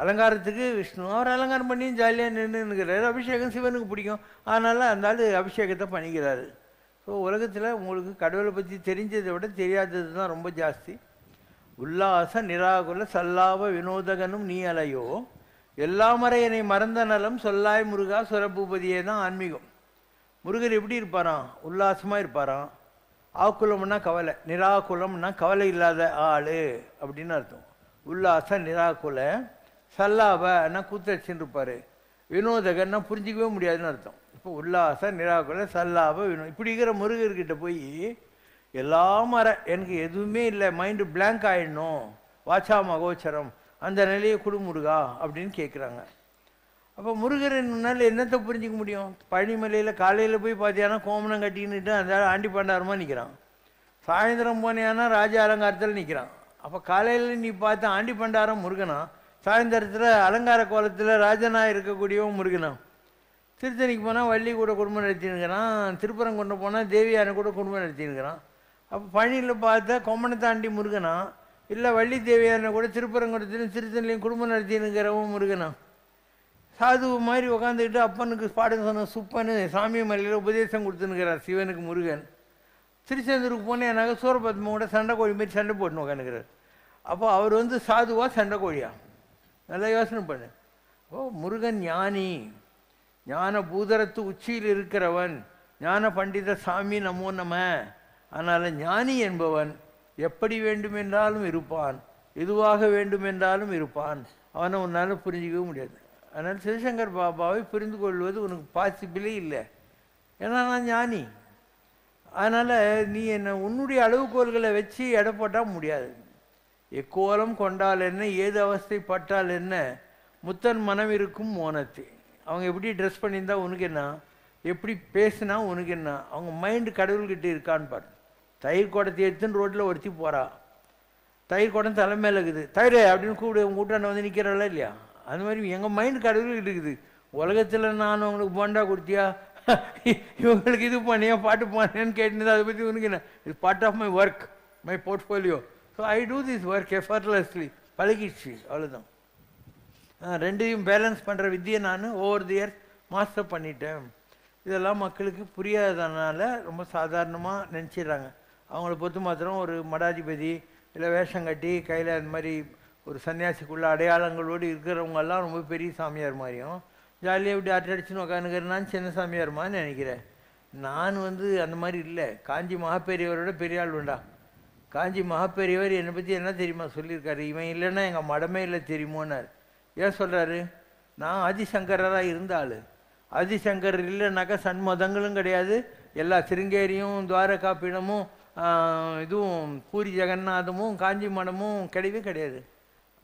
அலங்காரத்துக்கு விஷ்ணு, அவர் அலங்காரம் பண்ணியும் ஜாலியாக நின்றுக்கிறாரு. அபிஷேகம் சிவனுக்கு பிடிக்கும், அதனால் அந்த ஆள் அபிஷேகத்தை பண்ணிக்கிறாரு. ஸோ உலகத்தில் உங்களுக்கு கடவுளை பற்றி தெரிஞ்சதை விட தெரியாதது தான் ரொம்ப ஜாஸ்தி. உல்லாச நிராகுல சல்லாப வினோதகனும் நீ அலையோ எல்லாமறை என்னை மறந்த நலம் சொல்லாய் முருகா சுரபூபதியே தான் ஆன்மீகம். முருகர் எப்படி இருப்பாராம்? உல்லாசமாக இருப்பாராம். ஆக்குலம்னா கவலை, நிராகுலம்னா கவலை இல்லாத ஆள் அப்படின்னு அர்த்தம். உல்லாச நிராகுல சல்லாபன்னா கூத்தடிச்சுன்னு இருப்பார். வினோதகன்னா புரிஞ்சிக்கவே முடியாதுன்னு அர்த்தம். இப்போ உல்லாச நிராகுல சல்லாப இப்படி இருக்கிற முருகர்கிட்ட போய் எல்லாம் மர எனக்கு எதுவுமே இல்லை, மைண்டு பிளாங்க் ஆகிடணும், வாச்சா மகோச்சரம் அந்த நிலையை கொடு முருகா அப்படின்னு கேட்குறாங்க. அப்போ முருகர்னால என்னத்தை புரிஞ்சிக்க முடியும்? பழனிமலையில் காலையில் போய் பார்த்தியானா கோமணம் கட்டின்னுட்டு அந்த ஆண்டி பண்டாரமாக நிற்கிறான். சாயந்தரம் போனியானா ராஜ அலங்காரத்தில் நிற்கிறான். அப்போ காலையில் நீ பார்த்த ஆண்டி பண்டாரம் முருகனா, சாயந்தரத்தில் அலங்கார கோலத்தில் ராஜனாக இருக்கக்கூடியவன் முருகனா. திருத்தணிக்கு போனால் வள்ளி கூட குடும்பம் நடத்தினுக்கிறான், திருப்பரங்குன்றம் போனால் தேவியான கூட குடும்பம் நடத்தினுக்கிறான். அப்போ பழனியில் பார்த்தா கொம்மனத்தாண்டி முருகனா, இல்லை வள்ளி தேவியான கூட திருப்பரங்குன்றத்திலையும் திருத்தணிலையும் குடும்பம் நடத்தினுக்கிறவன் முருகனா. சாது மாதிரி உட்காந்துக்கிட்டு அப்பனுக்கு பாடம் சொன்ன சுப்பனு சாமி மலையில் உபதேசம் கொடுத்துனுக்கிறார் சிவனுக்கு முருகன். திருச்செந்தூருக்கு போனேன்னாக்க சூரபத்மா கூட சண்டை கோழி மாரி சண்டை போட்டுன்னு உட்காந்துக்கிறார். அப்போ அவர் சாதுவா சண்டை கோழியா? நல்லா யோசனை பண்ணு. முருகன் ஞானி, ஞான பூதரத்து உச்சியில் இருக்கிறவன், ஞான பண்டித சாமி நமோ நம. அதனால் ஞானி என்பவன் எப்படி வேண்டுமென்றாலும் இருப்பான், எதுவாக வேண்டுமென்றாலும் இருப்பான். அவனை உன்னால் புரிஞ்சிக்கவே முடியாது. அதனால் சிவசங்கர் பாபாவை புரிந்து கொள்வது உனக்கு பாசிபிளே இல்லை. ஏன்னா நான் ஞானி. அதனால் நீ என்னை உன்னுடைய அளவுகோல்களை வச்சு எடை போட்டால் முடியாது. எக்கோலம் கொண்டால் என்ன, ஏது அவஸ்தை பட்டால் என்ன, முத்தன் மனம் இருக்கும் மோனத்தை. அவங்க எப்படி ட்ரெஸ் பண்ணியிருந்தா உனக்கு என்ன, எப்படி பேசுனா உனக்கு என்ன, அவங்க மைண்டு கடவுள்கிட்ட இருக்கான்னு பாரு. தயிர் குடத்தை எடுத்துன்னு ரோட்டில் ஒருத்தி போகிறா, தயிர் குடம் தலைமையில் இருக்குது, தயிர் அப்படின்னு கூப்பிடு உங்கள் கூட்டாண்ட வந்து நிற்கிறாளா இல்லையா? அது மாதிரி எங்கள் மைண்டு கடவுள்கிட்ட இருக்குது. உலகத்தில் நான் அவங்களுக்கு போண்டா கொடுத்தியா, இவங்களுக்கு இது பண்ணியா, பாட்டு பண்ணேன்னு கேட்டுனது, அதை பற்றி உனக்கு என்ன, it's part of my work, my portfolio. So I do this work effortlessly. பழகிடுச்சு, அவ்வளோதான். ரெண்டையும் பேலன்ஸ் பண்ணுற வித்தியை நான் ஓவர் தி இயர்ஸ் மாஸ்டர் பண்ணிட்டேன். இதெல்லாம் மக்களுக்கு புரியாததுனால ரொம்ப சாதாரணமாக நினச்சிடுறாங்க. அவங்கள பொறுத்து மாத்திரம் ஒரு மடாதிபதி இல்லை வேஷம் கட்டி கையில் அந்த மாதிரி ஒரு சன்னியாசிக்குள்ள அடையாளங்களோடு இருக்கிறவங்கெல்லாம் ரொம்ப பெரிய சாமியார் மாதிரியும், ஜாலியாக இப்படி அடிச்சுன்னு உட்காந்துக்கிறேன் நான் சின்ன சாமியார்மான்னு நினைக்கிறேன். நான் அந்த மாதிரி இல்லை. காஞ்சி மகாபெரியவரோட பெரிய ஆள் உண்டா? காஞ்சி மகாபெரியவர் என்னை பற்றி என்ன தெரியுமா சொல்லியிருக்காரு? இவன் இல்லைன்னா எங்கள் மடமே இல்லை தெரியுமோன்னார். ஏன் சொல்கிறாரு? நான் ஆதிசங்கராக இருந்த ஆள். ஆதிசங்கர் இல்லைனாக்கா சண்மதங்களும் கிடையாது, எல்லா சிருங்கேரியும் துவாரகா பீடமும் இதுவும் பூரி ஜெகநாதமும் காஞ்சி மடமும் கிடையவே கிடையாது.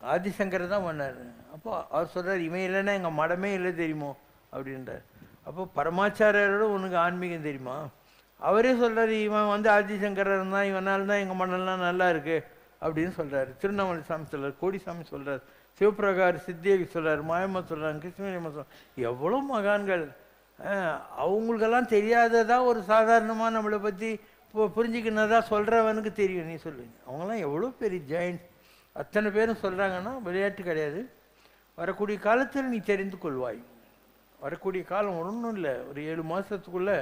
ஆதிசங்கர் தான் பண்ணார். அப்போ அவர் சொல்கிறார், இவன் இல்லைன்னா எங்கள் மடமே இல்லை தெரியுமோ அப்படின்றார். அப்போ பரமாச்சாரியரோட உனக்கு ஆன்மீகம் தெரியுமா? அவரே சொல்கிறார், இவன் ஆதிசங்கரன் தான், இவனால் தான் எங்கள் மடம்லாம் நல்லா இருக்குது அப்படின்னு சொல்கிறார். திருவண்ணாமலை சாமி சொல்கிறார், கோடிசாமி சொல்கிறார், சிவபிரகார் சித்தேவி சொல்கிறார், மாயம்மா சொல்கிறாங்க, கிருஷ்ணகிரிம்மா சொல்கிறார். எவ்வளோ மகான்கள்! அவங்களுக்கெல்லாம் தெரியாததா ஒரு சாதாரணமாக நம்மளை பற்றி புரிஞ்சுக்கினதா சொல்கிறவனுக்கு தெரியும். நீ சொல்லு, அவங்களாம் எவ்வளோ பெரிய ஜெயின்ஸ். அத்தனை பேரும் சொல்கிறாங்கன்னா விளையாட்டு கிடையாது. வரக்கூடிய காலத்தில் நீ தெரிந்து கொள்வாய். வரக்கூடிய காலம் ஒன்றும் இல்லை, ஒரு 7 மாதத்துக்குள்ளே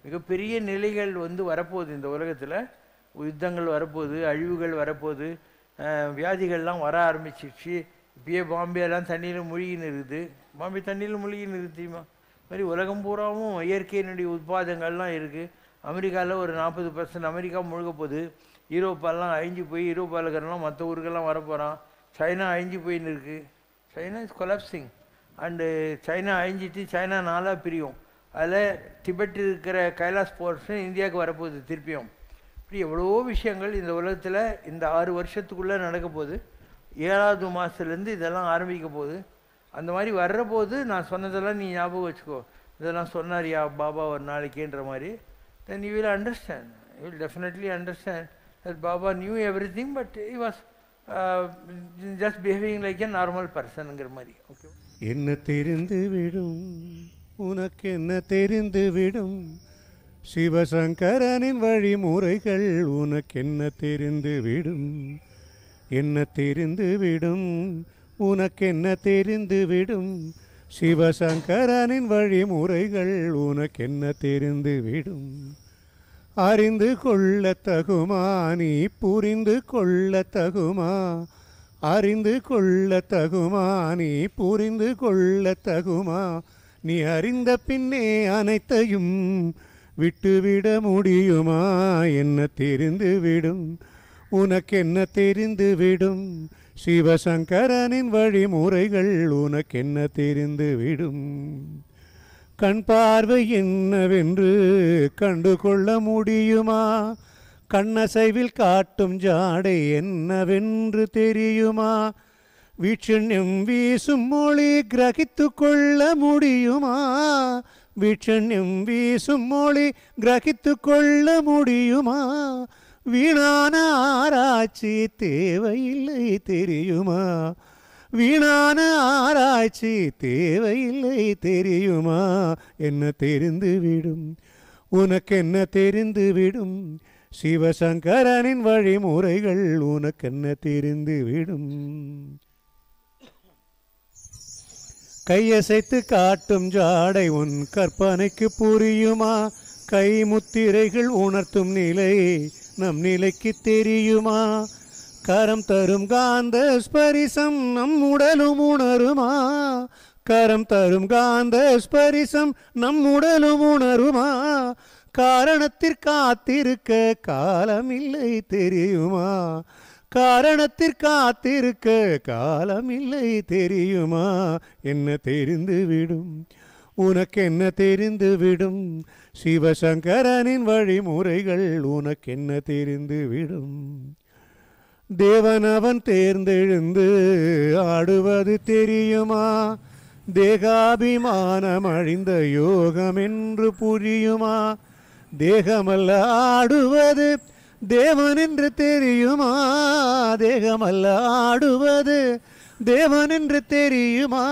மிகப்பெரிய நிலைகள் வரப்போகுது. இந்த உலகத்தில் யுத்தங்கள் வரப்போகுது, அழிவுகள் வரப்போகுது, வியாதிகள்லாம் வர ஆரம்பிச்சிடுச்சு. இப்பயே பாம்பேலாம் தண்ணியில் முழுகின்னு இருக்குது. பாம்பே தண்ணியில் முழுகின்னு இருக்குது தெரியுமா? மாதிரி உலகம் பூராவும் இயற்கையினுடைய உட்பாதங்கள்லாம் இருக்குது. அமெரிக்காவில் ஒரு 40% அமெரிக்கா முழுக போகுது. யூரோப்பாலாம் அழிஞ்சு போய் யூரோப்பாவில் இருக்கிறலாம் மற்ற ஊருக்கெல்லாம் வரப்போகிறான். சைனா அழிஞ்சு போயின்னு இருக்குது. China is collapsing. And China அழிஞ்சிட்டு சைனா 4ஆக பிரியும். அதில் டிபெட் இருக்கிற கைலாஸ் போர்ஷன் இந்தியாவுக்கு வரப்போகுது திருப்பியும். இப்படி எவ்வளோ விஷயங்கள் இந்த உலகத்தில் இந்த 6 வருஷத்துக்குள்ளே நடக்க போகுது. 7வது மாதத்துலேருந்து இதெல்லாம் ஆரம்பிக்க போகுது. அந்த மாதிரி வர்ற போது நான் சொன்னதெல்லாம் நீ ஞாபகம் வச்சுக்கோ. இதெல்லாம் சொன்னாரியா பாபா ஒரு நாளைக்குன்ற மாதிரி. then you will understand. You will definitely understand that Baba knew everything, but he was just behaving like a normal personங்கிற மாதிரி. ஓகே, என்ன தெரிந்து விடும் உனக்கு, என்ன தெரிந்து விடும் சிவசங்கரனின் வழிமுறைகள் உனக்கு, என்ன தெரிந்து விடும், என்ன தெரிந்து விடும் உனக்கு, என்ன தெரிந்து விடும் சிவசங்கரனின் வழிமுறைகள் உனக்கு, என்ன தெரிந்து விடும். அறிந்து கொள்ள தகுமா நீ புரிந்து கொள்ள தகுமா அறிந்து கொள்ள தகுமா நீ புரிந்து கொள்ள தகுமா நீ அறிந்த பின்னே அனைத்தையும் விட்டுவிட முடியுமா என்ன தெரிந்துவிடும் உனக்கென்ன தெரிந்துவிடும் சிவசங்கரனின் வழிமுறைகள் உனக்கென்ன தெரிந்துவிடும் கண் பார்வை என்னவென்று கண்டு கொள்ள முடியுமா கண்ணசைவில் காட்டும் ஜாடை என்னவென்று தெரியுமா வீட்சண்யம் வீசும் மொழி கிரகித்து கொள்ள முடியுமா வீட்சண்யம் வீசும் மொழி கிரகித்து கொள்ள முடியுமா வீணான ஆராய்ச்சி தேவையில்லை தெரியுமா வீணான ஆராய்ச்சி தேவையில்லை தெரியுமா என்ன தெரிந்துவிடும் உனக்கென்ன தெரிந்துவிடும் சிவசங்கரனின் வழிமுறைகள் உனக்கென்ன தெரிந்துவிடும் கையசைத்து காட்டும் ஜாடை உன் கற்பனைக்கு புரியுமா கைமுத்திரைகள் உணர்த்தும் நிலை நம் நிலைக்கு தெரியுமா கரம் தரும் காந்த ஸ்பரிசம் நம் உடலும் உணருமா கரம் தரும் காந்த ஸ்பரிசம் நம் உடலும் உணருமா காரணத்திற்காத்திருக்க காலமில்லை தெரியுமா காரணத்திற்காத்திருக்க காலமில்லை தெரியுமா என்ன தெரிந்துவிடும் உனக்கென்ன தெரிந்துவிடும் சிவசங்கரனின் வழிமுறைகள் உனக்கென்ன தெரிந்துவிடும் தேவன் அவன் தேர்ந்தெழுந்து ஆடுவது தெரியுமா தேகாபிமானம் அழிந்த யோகம் என்று புரியுமா தேகமல்ல ஆடுவது தேவன் என்று தெரியுமா தேகமல்ல ஆடுவது தேவன் என்று தெரியுமா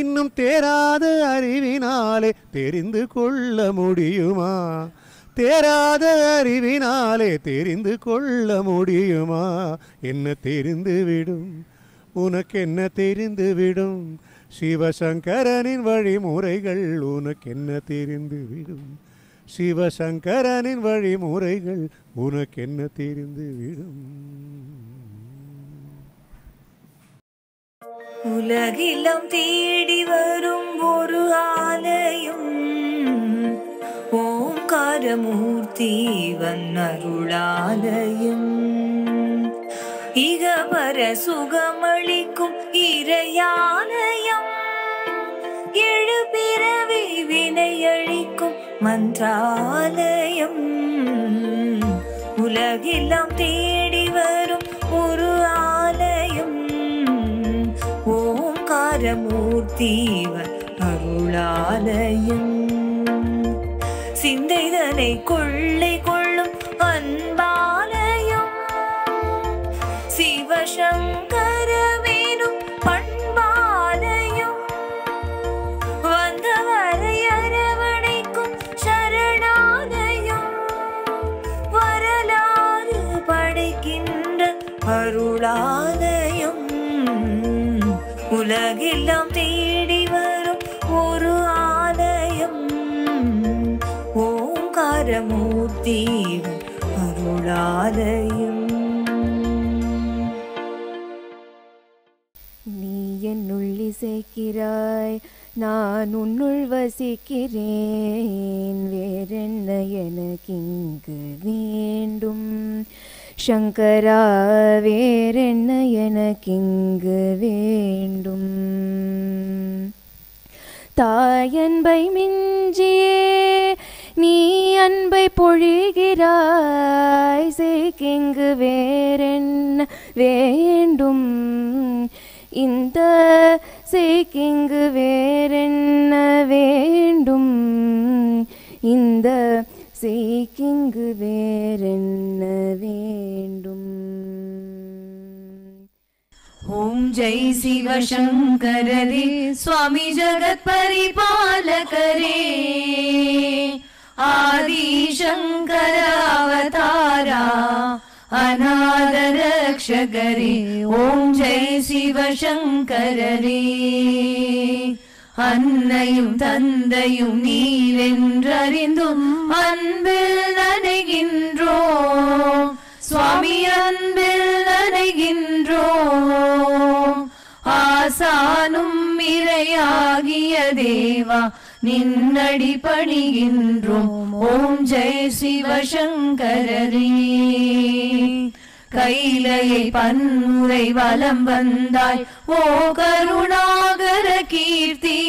இன்னும் தேராத அறிவினாலே தெரிந்து கொள்ள முடியுமா தேராத அறிவினாலே தெரிந்து கொள்ள முடியுமா என்ன தெரிந்துவிடும் உனக்கென்ன தெரிந்துவிடும் சிவசங்கரனின் வழிமுறைகள் உனக்கென்ன தெரிந்துவிடும் சிவசங்கரனின் வழிமுறைகள் உனக்கென்ன தெரிந்துவிடும் உலகிலம் தேடி வரும் ஒரு ஆலயம் ஓங்காரமூர்த்தி வன்னருளாலயம் இகபர சுகமளிக்கும் இறையாலயம் எழு பிறவி வினையளிக்கும் மந்திராலயம் உலகெல்லாம் தேடி வரும் ஒரு ஆலயம் ஓங்காரமூர்த்தி அருளாலயம் சிந்தைதனை கொள்ளை கொள்ளும் அன்பாலயம் சிவசங்கரவேனும் பண்பாலயம் வந்தவரை அரவணைக்கும் சரணாலயம் வரலாறு படைக்கின்ற அருளாலயம் உலகெல்லாம் தேடி வரும் ஒரு ஆலயம் ஓங்காரமூர்த்தி அருளாலயம் நீ என்னுள் இசைக்கிறாய் நான் உன்னுள் வசிக்கிறேன் வேறென்ன எனக்கிங்கு வேண்டும் சங்கரா வேறென்ன எனக்கிங்கு வேண்டும் தாயன்பை மிஞ்சியே நீ அன்பை பொழிகிறாய் சேக்கிங்கு வேறென்ன வேண்டும் இந்த சேக்கிங்கு வேறென்ன வேண்டும் இந்த சேக்கிங்கு வேறென்ன வேண்டும் ஓம் ஜெய் சிவசங்கரரே சுவாமி ஜகத் பரிபாலகரே ஆதி சங்கர அவதாரா அநாத ரக்ஷகரே ஓம் ஜெய் சிவசங்கரரே அன்னையும் தந்தையும் நீரென்றறிந்தும் அன்பில் நனைகின்றோம் சுவாமி, அன்பில் நனைகின்றோம். ஆசானும் இறையாகிய தேவா நின்னடி பணிகின்றோம். ஓம் ஜெய் சிவசங்கரரே. கைலையை பன்முறை வலம் வந்தாய் ஓ கருணாகர கீர்த்தி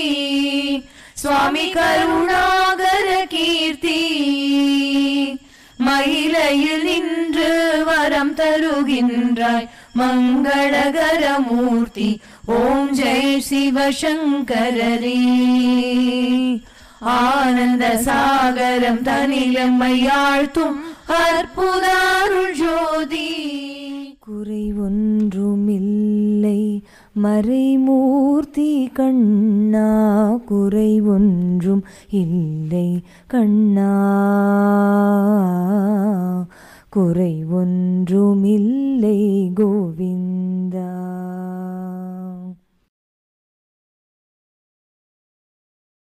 சுவாமி, கருணாகர கீர்த்தி. மயிலையில் நின்று வரம் தருகின்றாய் மங்களகர மூர்த்தி. ஓம் ஜெய் சிவசங்கரரே. ஆனந்த சாகரம் தனிலம்மையாழ்த்தும் அற்புத அருள் ஜோதி. குறை ஒன்றுமில்லை மறைமூர்த்தி கண்ணா, குறை ஒன்றும் இல்லை கண்ணா, குறை ஒன்றுமில்லை கோவிந்தா.